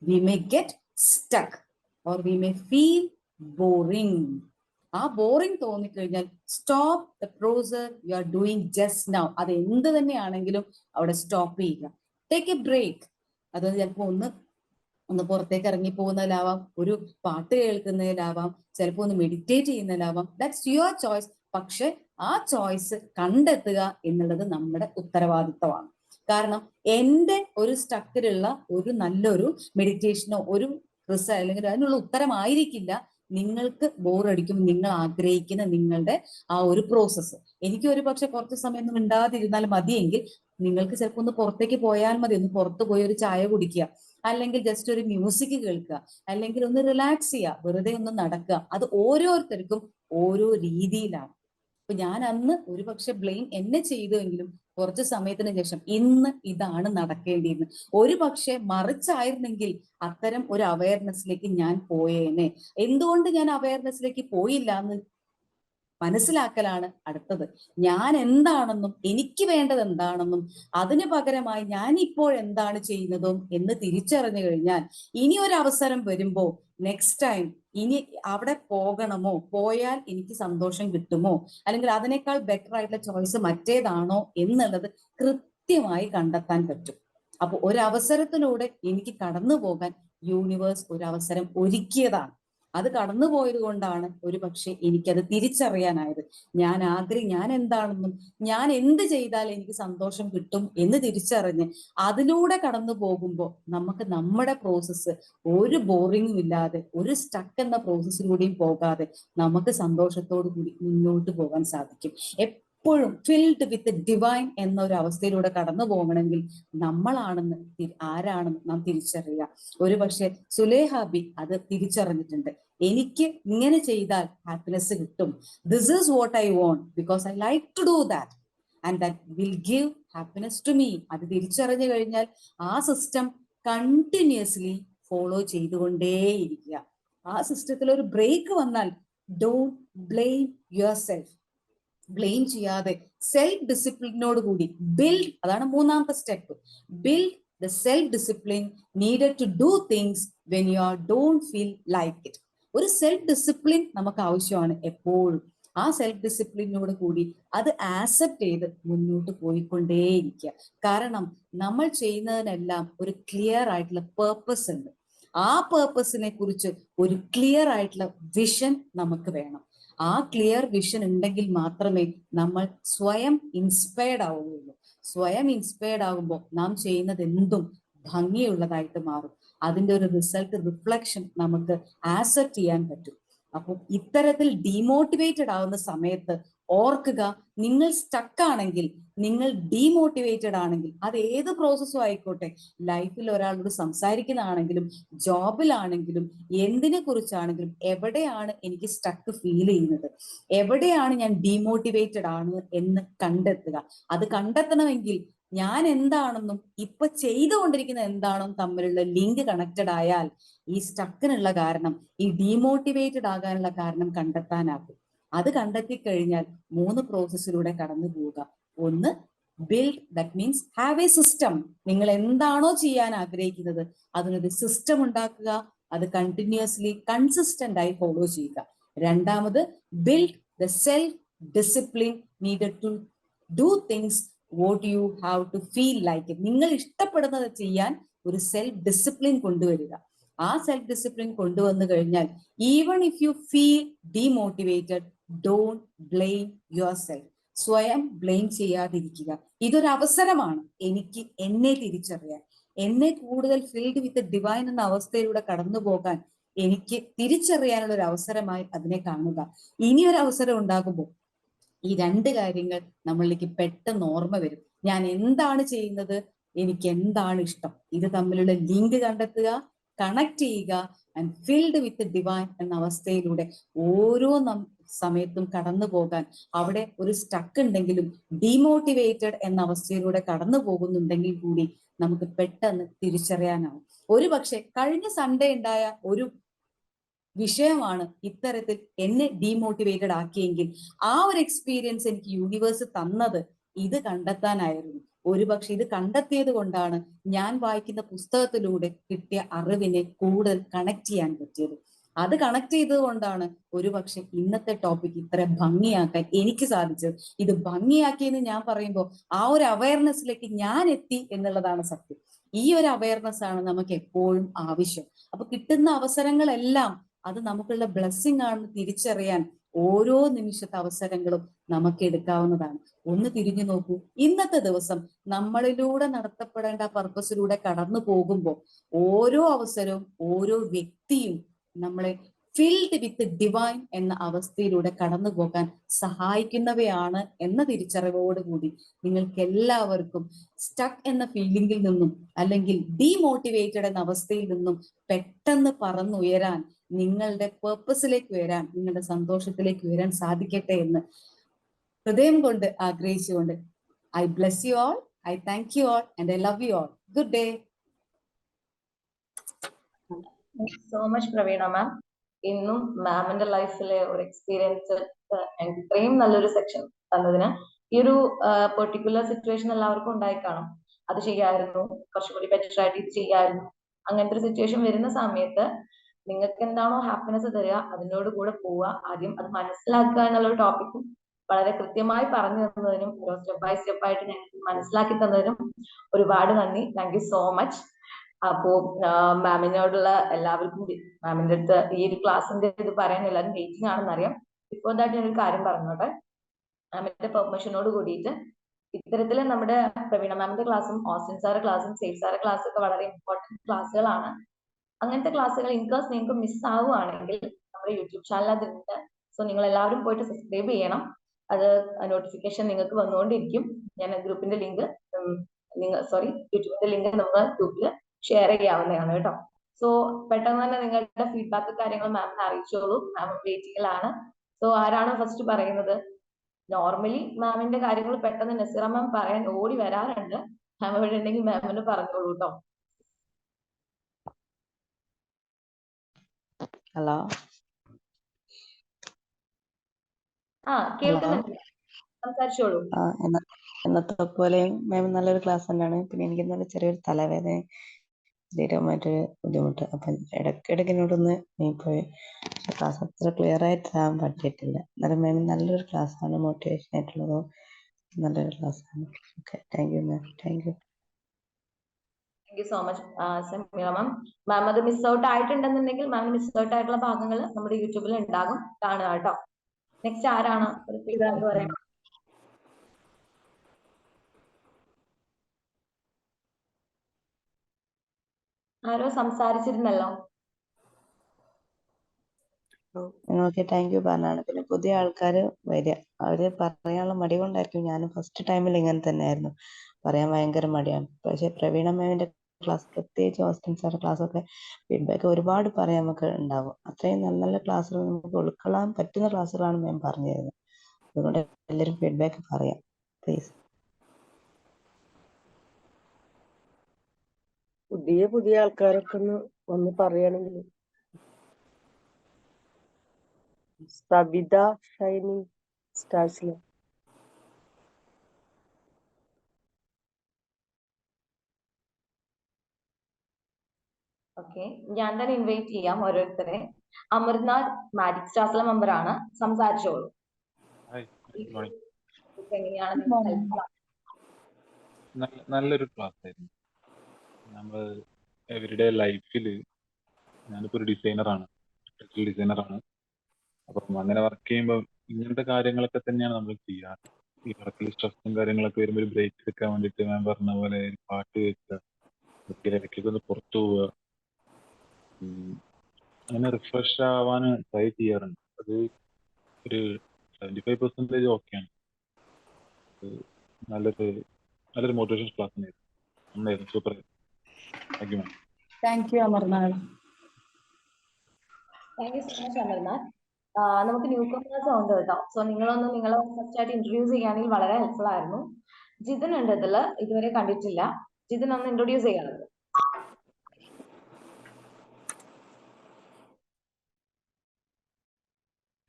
we may get stuck or we may feel boring. ആ ബോറിംഗ് തോന്നിക്കഴിഞ്ഞാൽ stop the process you are doing just now. അത് എന്ത് തന്നെയാണെങ്കിലും അവിടെ സ്റ്റോപ്പ് ചെയ്യുക. Take a break. അത് ചിലപ്പോൾ ഒന്ന് പുറത്തേക്ക് ഇറങ്ങി പോകുന്നതിലാവാം, ഒരു പാട്ട് കേൾക്കുന്നതിലാവാം, ചിലപ്പോൾ ഒന്ന് മെഡിറ്റേറ്റ് ചെയ്യുന്നതിലാവാം. That's your choice. പക്ഷെ ആ ചോയ്സ് കണ്ടെത്തുക എന്നുള്ളത് നമ്മുടെ ഉത്തരവാദിത്തമാണ്. കാരണം എന്റെ ഒരു സ്റ്റക്കിലുള്ള ഒരു നല്ലൊരു മെഡിറ്റേഷനോ ഒരു റിസൾട്ട് അല്ലെങ്കിൽ അതിനുള്ള ഉത്തരമായിരിക്കില്ല നിങ്ങൾക്ക് ബോറടിക്കും നിങ്ങൾ ആഗ്രഹിക്കുന്ന നിങ്ങളുടെ ആ ഒരു പ്രോസസ്സ്. എനിക്ക് ഒരു പക്ഷെ കുറച്ച് സമയം ഒന്നും മിണ്ടാതിരുന്നാൽ മതിയെങ്കിൽ നിങ്ങൾക്ക് ചിലപ്പോൾ ഒന്ന് പുറത്തേക്ക് പോയാൽ മതി. ഒന്ന് പുറത്ത് പോയി ഒരു ചായ കുടിക്കുക, അല്ലെങ്കിൽ ജസ്റ്റ് ഒരു മ്യൂസിക് കേൾക്കുക, അല്ലെങ്കിൽ ഒന്ന് റിലാക്സ് ചെയ്യുക, വെറുതെ ഒന്ന് നടക്കുക. അത് ഓരോരുത്തർക്കും ഓരോ രീതിയിലാണ്. അപ്പൊ ഞാൻ അന്ന് ഒരു പക്ഷെ ബ്ലെയിം എന്നെ ചെയ്തുവെങ്കിലും കുറച്ച് സമയത്തിന് ശേഷം ഇന്ന് ഇതാണ് നടക്കേണ്ടിയിരുന്നത്. ഒരു പക്ഷെ മറിച്ചായിരുന്നെങ്കിൽ അത്തരം ഒരു അവയർനെസ്സിലേക്ക് ഞാൻ പോയേനെ. എന്തുകൊണ്ട് ഞാൻ അവയർനെസ്സിലേക്ക് പോയില്ല എന്ന് മനസ്സിലാക്കലാണ് അടുത്തത്. ഞാൻ എന്താണെന്നും എനിക്ക് വേണ്ടത് എന്താണെന്നും അതിന് പകരമായി ഞാൻ ഇപ്പോൾ എന്താണ് ചെയ്യുന്നതും എന്ന് തിരിച്ചറിഞ്ഞു കഴിഞ്ഞാൽ ഇനി ഒരു അവസരം വരുമ്പോ നെക്സ്റ്റ് ടൈം ഇനി അവിടെ പോകണമോ, പോയാൽ എനിക്ക് സന്തോഷം കിട്ടുമോ, അല്ലെങ്കിൽ അതിനേക്കാൾ ബെറ്റർ ആയിട്ടുള്ള ചോയ്സ് മറ്റേതാണോ എന്നുള്ളത് കൃത്യമായി കണ്ടെത്താൻ പറ്റും. അപ്പൊ ഒരു അവസരത്തിലൂടെ എനിക്ക് കടന്നു പോകാൻ യൂണിവേഴ്സ് ഒരു അവസരം ഒരുക്കിയതാണ്. അത് കടന്നുപോയത് കൊണ്ടാണ് ഒരു പക്ഷെ എനിക്കത് തിരിച്ചറിയാനായത്. ഞാൻ എന്താണെന്നും ഞാൻ എന്ത് ചെയ്താൽ എനിക്ക് സന്തോഷം കിട്ടും എന്ന് തിരിച്ചറിഞ്ഞ് അതിലൂടെ കടന്നു പോകുമ്പോൾ നമുക്ക് നമ്മുടെ പ്രോസസ്സ് ഒരു ബോറിങ്ങും ഇല്ലാതെ, ഒരു സ്റ്റക്ക് എന്ന പ്രോസസ്സിലൂടെയും പോകാതെ നമുക്ക് സന്തോഷത്തോടു കൂടി മുന്നോട്ട് പോകാൻ സാധിക്കും. എപ്പോഴും ഫിൽഡ് വിത്ത് ഡിവൈൻ എന്ന ഒരു അവസ്ഥയിലൂടെ കടന്നു പോകണമെങ്കിൽ നമ്മളാണെന്ന് ആരാണെന്ന് നാം തിരിച്ചറിയുക. ഒരു പക്ഷെ സുലേഹാബി അത് തിരിച്ചറിഞ്ഞിട്ടുണ്ട്. എനിക്ക് ഇങ്ങനെ ചെയ്താൽ ഹാപ്പിനെസ് കിട്ടും. This is what I want because I like to do that and that will give happiness to me. അത് തിരിച്ചറിഞ്ഞു കഴിഞ്ഞാൽ ആ സിസ്റ്റം കണ്ടിന്യൂസ്ലി ഫോളോ ചെയ്തുകൊണ്ടേയിരിക്കുക. ആ സിസ്റ്റത്തിൽ ഒരു ബ്രേക്ക് വന്നാൽ don't blame yourself. Blame ചെയ്യാതെ സെൽഫ് ഡിസിപ്ലിനോട് കൂടി ബിൽഡ്, അതാണ് മൂന്നാമത്തെ step, build the self discipline needed to do things when you are don't feel like it. ഒരു സെൽഫ് ഡിസിപ്ലിൻ നമുക്ക് ആവശ്യമാണ് എപ്പോഴും. ആ സെൽഫ് ഡിസിപ്ലിനോട് കൂടി അത് ആക്സെപ്റ്റ് ചെയ്ത് മുന്നോട്ട് പോയിക്കൊണ്ടേയിരിക്കുക. കാരണം നമ്മൾ ചെയ്യുന്നതിനെല്ലാം ഒരു ക്ലിയർ ആയിട്ടുള്ള പേർപ്പസ് ഉണ്ട്. ആ പേർപ്പസിനെ കുറിച്ച് ഒരു ക്ലിയർ ആയിട്ടുള്ള വിഷൻ നമുക്ക് വേണം. ആ ക്ലിയർ വിഷൻ ഉണ്ടെങ്കിൽ മാത്രമേ നമ്മൾ സ്വയം ഇൻസ്പയർഡ് ആവുകയുള്ളൂ. സ്വയം ഇൻസ്പയർഡ് ആകുമ്പോൾ നാം ചെയ്യുന്നത് എന്തും ഭംഗിയുള്ളതായിട്ട് മാറും. അതിന്റെ ഒരു റിസൾട്ട്, റിഫ്ലക്ഷൻ നമുക്ക് ആക്സെപ്റ്റ് ചെയ്യാൻ പറ്റും. അപ്പോൾ ഇത്തരത്തിൽ ഡീമോട്ടിവേറ്റഡ് ആവുന്ന സമയത്ത് ഓർക്കുക, നിങ്ങൾ സ്റ്റക്ക് ആണെങ്കിൽ, നിങ്ങൾ ഡീമോട്ടിവേറ്റഡ് ആണെങ്കിൽ, അത് ഏത് പ്രോസസ്സും ആയിക്കോട്ടെ, ലൈഫിൽ ഒരാളോട് സംസാരിക്കുന്നതാണെങ്കിലും ജോബിലാണെങ്കിലും എന്തിനെ കുറിച്ചാണെങ്കിലും, എവിടെയാണ് എനിക്ക് സ്റ്റക്ക് ഫീൽ ചെയ്യുന്നത്, എവിടെയാണ് ഞാൻ ഡീമോട്ടിവേറ്റഡ് ആണ് എന്ന് കണ്ടെത്തുക. അത് കണ്ടെത്തണമെങ്കിൽ ഞാൻ എന്താണെന്നും ഇപ്പൊ ചെയ്തുകൊണ്ടിരിക്കുന്ന എന്താണെന്നും തമ്മിലുള്ള ലിങ്ക് കണക്റ്റഡ് ആയാൽ ഈ സ്റ്റക്കിനുള്ള കാരണം, ഈ ഡീമോട്ടിവേറ്റഡ് ആകാനുള്ള കാരണം കണ്ടെത്താനാകും. അത് കണ്ടെത്തി കഴിഞ്ഞാൽ 3 പ്രോസസ്സിലൂടെ കടന്നു പോവുക. ഒന്ന്, build, that means have a system. നിങ്ങൾ എന്താണോ ചെയ്യാൻ ആഗ്രഹിക്കുന്നത് അതിനൊരു സിസ്റ്റം ഉണ്ടാക്കുക, അത് കണ്ടിന്യൂസ്ലി കൺസിസ്റ്റന്റ് ആയി ഫോളോ ചെയ്യുക. രണ്ടാമത്, build the self discipline needed to do things what you have to feel like it. നിങ്ങൾ ഇഷ്ടപ്പെടുന്നത് ചെയ്യാൻ ഒരു സെൽഫ് ഡിസിപ്ലിൻ കൊണ്ടുവരിക. ആ സെൽഫ് ഡിസിപ്ലിൻ കൊണ്ടുവന്നു കഴിഞ്ഞാൽ even if you feel demotivated, don't blame your self. സ്വയം ബ്ലെയിം ചെയ്യാതിരിക്കുക. ഇതൊരു അവസരമാണ് എനിക്ക് എന്നെ തിരിച്ചറിയാൻ, എന്നെ കൂടുതൽ ഫിൽഡ് വിത്ത് ഡിവൈൻ എന്ന അവസ്ഥയിലൂടെ കടന്നു പോകാൻ എനിക്ക് തിരിച്ചറിയാനുള്ള ഒരു അവസരമായി അതിനെ കാണുക. ഇനി ഒരു അവസരം ഉണ്ടാകുമ്പോൾ ഈ 2 കാര്യങ്ങൾ നമ്മളിലേക്ക് പെട്ടെന്ന് ഓർമ്മ വരും. ഞാൻ എന്താണ് ചെയ്യുന്നത്, എനിക്ക് എന്താണ് ഇഷ്ടം, ഇത് തമ്മിലുള്ള ലിങ്ക് കണ്ടെത്തുക, കണക്ട് ചെയ്യുക ആൻഡ് ഫിൽഡ് വിത്ത് ഡിവൈൻ എന്ന അവസ്ഥയിലൂടെ ഓരോ സമയത്തും കടന്നു പോകാൻ, അവിടെ ഒരു സ്റ്റക്ക് ഉണ്ടെങ്കിലും ഡീമോട്ടിവേറ്റഡ് എന്ന അവസ്ഥയിലൂടെ കടന്നു പോകുന്നുണ്ടെങ്കിൽ കൂടി നമുക്ക് പെട്ടെന്ന് തിരിച്ചറിയാനാവും. ഒരു പക്ഷെ കഴിഞ്ഞ സൺഡേ ഉണ്ടായ ഒരു വിഷയമാണ് ഇത്തരത്തിൽ എന്നെ ഡീമോട്ടിവേറ്റഡ് ആക്കിയെങ്കിൽ ആ ഒരു എക്സ്പീരിയൻസ് എനിക്ക് യൂണിവേഴ്സ് തന്നത് ഇത് കണ്ടെത്താനായിരുന്നു. ഒരുപക്ഷെ ഇത് കണ്ടെത്തിയത് കൊണ്ടാണ് ഞാൻ വായിക്കുന്ന പുസ്തകത്തിലൂടെ കിട്ടിയ അറിവിനെ കൂടുതൽ കണക്ട് ചെയ്യാൻ പറ്റിയത്. അത് കണക്ട് ചെയ്തത് കൊണ്ടാണ് ഒരുപക്ഷെ ഇന്നത്തെ ടോപ്പിക് ഇത്ര ഭംഗിയാക്കാൻ എനിക്ക് സാധിച്ചത്. ഇത് ഭംഗിയാക്കിയെന്ന് ഞാൻ പറയുമ്പോൾ ആ ഒരു അവയർനെസ്സിലേക്ക് ഞാൻ എത്തി എന്നുള്ളതാണ് സത്യം. ഈ ഒരു അവയർനെസ് ആണ് നമുക്ക് എപ്പോഴും ആവശ്യം. അപ്പൊ കിട്ടുന്ന അവസരങ്ങളെല്ലാം അത് നമുക്കുള്ള ബ്ലെസ്സിങ് ആണെന്ന് തിരിച്ചറിയാൻ ഓരോ നിമിഷത്തെ അവസരങ്ങളും നമുക്ക് എടുക്കാവുന്നതാണ്. ഒന്ന് തിരിഞ്ഞു നോക്കൂ. ഇന്നത്തെ ദിവസം നമ്മളിലൂടെ നടത്തപ്പെടേണ്ട പർപ്പസിലൂടെ കടന്നു പോകുമ്പോൾ ഓരോ അവസരവും ഓരോ വ്യക്തിയും നമ്മളെ ഫിൽഡ് വിത്ത് ഡിവൈൻ എന്ന അവസ്ഥയിലൂടെ കടന്നു പോകാൻ സഹായിക്കുന്നവയാണ് എന്ന തിരിച്ചറിവോടുകൂടി നിങ്ങൾക്ക് എല്ലാവർക്കും സ്റ്റക്ക് എന്ന ഫീലിംഗിൽ നിന്നും അല്ലെങ്കിൽ ഡീമോട്ടിവേറ്റഡ് എന്ന അവസ്ഥയിൽ നിന്നും പെട്ടെന്ന് പറന്നുയരാൻ, നിങ്ങളുടെ പേർപ്പസിലേക്ക് വരാൻ, നിങ്ങളുടെ സന്തോഷത്തിലേക്ക് വരാൻ സാധിക്കട്ടെ എന്ന് ഹൃദയം കൊണ്ട് ആഗ്രഹിച്ചുകൊണ്ട് I bless you all, I thank you all and I love you all. Good day. So much Praveena ma'am. ഇന്നും മാമിന്റെ ലൈഫിലെ ഒരു എക്സ്പീരിയൻസ് എനിക്ക് ഇത്രയും നല്ലൊരു സെക്ഷൻ തന്നതിന്, ഈ ഒരു പെർട്ടിക്കുലർ സിറ്റുവേഷൻ എല്ലാവർക്കും ഉണ്ടായി കാണും. അത് ചെയ്യായിരുന്നു, കുറച്ചുകൂടി ബെറ്റർ ആയിട്ട് ഇത് ചെയ്യായിരുന്നു. അങ്ങനത്തെ ഒരു സിറ്റുവേഷൻ വരുന്ന സമയത്ത് നിങ്ങൾക്ക് എന്താണോ ഹാപ്പിനെസ് തരിക അതിനോട് കൂടെ പോവുക. ആദ്യം അത് മനസ്സിലാക്കുക എന്നുള്ള ഒരു ടോപ്പിക്കും വളരെ കൃത്യമായി പറഞ്ഞു തന്നതിനും ഓരോ സ്റ്റെപ്പ് ബൈ സ്റ്റെപ്പ് ആയിട്ട് ഞങ്ങൾക്ക് മനസ്സിലാക്കി തന്നതിനും ഒരുപാട് നന്ദി. Thank you so much. അപ്പോ മാമിനോടുള്ള എല്ലാവർക്കും, മാമിന്റെ അടുത്ത് ഈ ഒരു ക്ലാസ്സിന്റെ ഇത് പറയാൻ എല്ലാവരും വെയിറ്റിംഗ് ആണെന്നറിയാം. ബിഫോർ ദാറ്റ് ഞാനൊരു കാര്യം പറഞ്ഞോട്ടെ. മാമിന്റെ പെർമിഷനോട് കൂടിയിട്ട് ഇത്തരത്തില് നമ്മുടെ പ്രവീണ മാമിന്റെ ക്ലാസ്സും ഓസ്റ്റിൻ സാറ് ക്ലാസ്സും സേഫ് സാറ് ക്ലാസ്സും ഒക്കെ വളരെ ഇമ്പോർട്ടന്റ് ക്ലാസ്സുകളാണ്. അങ്ങനത്തെ ക്ലാസ്സുകൾ ഇൻകേസ് നിങ്ങൾക്ക് മിസ് ആവുകയാണെങ്കിൽ നമ്മുടെ യൂട്യൂബ് ചാനൽ അതുണ്ട്. സോ നിങ്ങൾ എല്ലാവരും പോയിട്ട് സബ്സ്ക്രൈബ് ചെയ്യണം. അത് നോട്ടിഫിക്കേഷൻ നിങ്ങൾക്ക് വന്നുകൊണ്ടിരിക്കും. ഞാൻ ഗ്രൂപ്പിന്റെ ലിങ്ക് യൂട്യൂബിന്റെ ലിങ്ക് നമ്മൾ ഗ്രൂപ്പിൽ ഷെയർ ചെയ്യാവുന്നതാണ് കേട്ടോ. സോ പെട്ടെന്ന് തന്നെ നിങ്ങളുടെ ഫീഡ്ബാക്ക് കാര്യങ്ങൾ മാമിനെ അറിയിച്ചോളൂ. മാം വെയിറ്റിംഗിലാണ്. സോ ആരാണ് ഫസ്റ്റ് പറയുന്നത്? നോർമലി മാമിന്റെ കാര്യങ്ങൾ പെട്ടെന്ന് നസീറ മാം പറയാൻ ഓടി വരാറുണ്ട്. മാം ഇവിടെ ഉണ്ടെങ്കിൽ മാമിന് പറഞ്ഞോളൂ കേട്ടോ. ഹലോ, കേൾക്കുന്നുണ്ട്, സംസാരിച്ചോളൂ. എന്നത്തെ പോലെയും മാം നല്ലൊരു ക്ലാസ് തന്നെയാണ്. പിന്നെ എനിക്ക് നല്ല ചെറിയൊരു തലവേദന, ശരീരമായിട്ടൊരു ബുദ്ധിമുട്ട്. അപ്പം ഇടയ്ക്കിടയ്ക്ക് എന്നോടൊന്ന് പോയി, പക്ഷെ ക്ലാസ് അത്ര ക്ലിയർ ആയിട്ട് തരാൻ പറ്റിയിട്ടില്ല. എന്നാലും മാം നല്ലൊരു ക്ലാസ്സാണ്, മോട്ടിവേഷൻ ആയിട്ടുള്ളതും നല്ലൊരു ക്ലാസ്സാണ്. Okay, thank you ma'am. Thank you. Thank you so much Sameera ma'am. Ma'am അത് മിസ് ഔട്ട് ആയിട്ടുണ്ടെന്നുണ്ടെങ്കിൽ മാം മിസ് ഔട്ട് ആയിട്ടുള്ള ഭാഗങ്ങൾ നമ്മുടെ യൂട്യൂബിൽ ഉണ്ടാകും, കാണുക കേട്ടോ. നെക്സ്റ്റ് ആരാണ് ഒരു ഫീഡ്ബാക്ക് പറയാം? ആരോ സംസാരിച്ചിരുന്നല്ലോ. ഓക്കെ, താങ്ക് യു പറഞ്ഞാണ്. പിന്നെ പുതിയ ആൾക്കാർ വരിക, അവര് പറയാനുള്ള മടി കൊണ്ടായിരിക്കും. ഞാൻ ഫസ്റ്റ് ടൈമിൽ ഇങ്ങനെ തന്നെയായിരുന്നു, പറയാൻ ഭയങ്കര മടിയാണ്. പക്ഷെ പ്രവീണ മാമിന്റെ ക്ലാസ്, പ്രത്യേകിച്ച് ഓസ്റ്റിൻ സാറിന്റെ ക്ലാസ് ഒക്കെ ഫീഡ്ബാക്ക് ഒരുപാട് പറയാൻ നമുക്ക് ഉണ്ടാവും. അത്രയും നല്ല നല്ല ക്ലാസ്സുകൾ നമുക്ക് ഉൾക്കൊള്ളാൻ പറ്റുന്ന ക്ലാസ്സുകളാണ് മാം പറഞ്ഞു തരുന്നത്. അതുകൊണ്ട് എല്ലാവരും ഫീഡ്ബാക്ക് പറയാം പ്ലീസ്. പുതിയ ആൾക്കാരൊക്കെ ഒന്ന് വന്ന് പറയുകയാണെങ്കിൽ. സബിത ഷൈനിങ് സ്റ്റാർസിലെ. ഓക്കെ, ഞാൻ തന്നെ ഇൻവൈറ്റ് ചെയ്യാം ഓരോരുത്തരെ. അമർനാഥ് മാജിക് സ്റ്റാർസിലെ മെമ്പറാണ്, സംസാരിച്ചോളൂ. എങ്ങനെയാണ് നല്ലൊരു ക്ലാസ് ആയിരുന്നു. നമ്മൾ എവരിഡേ ലൈഫിൽ, ഞാനിപ്പോ ഒരു ഡിസൈനറാണ്, അപ്പം അങ്ങനെ വർക്ക് ചെയ്യുമ്പോൾ ഇങ്ങനത്തെ കാര്യങ്ങളൊക്കെ തന്നെയാണ് നമ്മൾ ചെയ്യാറ്. ഈ വർക്കിൽ സ്ട്രെസ്സും കാര്യങ്ങളൊക്കെ വരുമ്പോൾ ഒരു ബ്രേക്ക് എടുക്കാൻ വേണ്ടിയിട്ട് ഞാൻ പറഞ്ഞ പോലെ ഒരു പാട്ട് കേൾക്കുക, ഇടയ്ക്കൊക്കെ ഒന്ന് പുറത്തു പോവുക, അങ്ങനെ റിഫ്രഷ് ആവാൻ ട്രൈ ചെയ്യാറുണ്ട്. അത് ഒരു 75% ഓക്കെയാണ്. നല്ലൊരു മോട്ടിവേഷൻ ക്ലാസ് തന്നെയായിരുന്നു. നന്നായിരുന്നു, super. Thank you ma'am. Thank U Amarnath. Thank you so much Amarnath. നമുക്ക് ന്യൂ കമേഴ്സ് ഉണ്ട് കേട്ടോ. സോ നിങ്ങളെ ഫസ്റ്റ് ആയിട്ട് ഇൻട്രൊഡ്യൂസ് ചെയ്യുകയാണെങ്കിൽ വളരെ ഹെൽപ്ഫുൾ ആയിരുന്നു. ജിതിൻ ഉണ്ട് ഇതില്, ഇതുവരെ കണ്ടിട്ടില്ല. ജിതിൻ ഒന്ന് ഇൻട്രൊഡ്യൂസ് ചെയ്യാറുണ്ട്.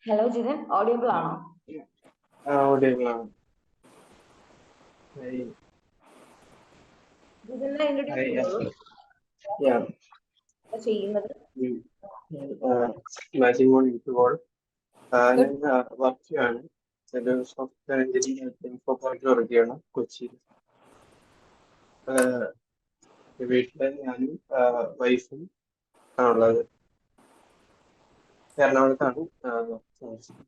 ഹലോ ജിതിൻ, ഓഡിയബിൾ ആണോ? ജിതിനെ ഇൻട്രൊഡ്യൂസ് ചെയ്തോളൂ. ചെയ്യുന്നത് Good. ഞാൻ വർക്ക് ചെയ്യാണ്. ഒരു സോഫ്റ്റ്വെയർ എഞ്ചിനീയർ ഇൻഫോ പാർക്കിൽ വർക്ക് ചെയ്യണം കൊച്ചിയിൽ. വീട്ടിലെ ഞാനും വൈഫും ആണുള്ളത്. എറണാകുളത്താണ് താമസിക്കുന്നത്.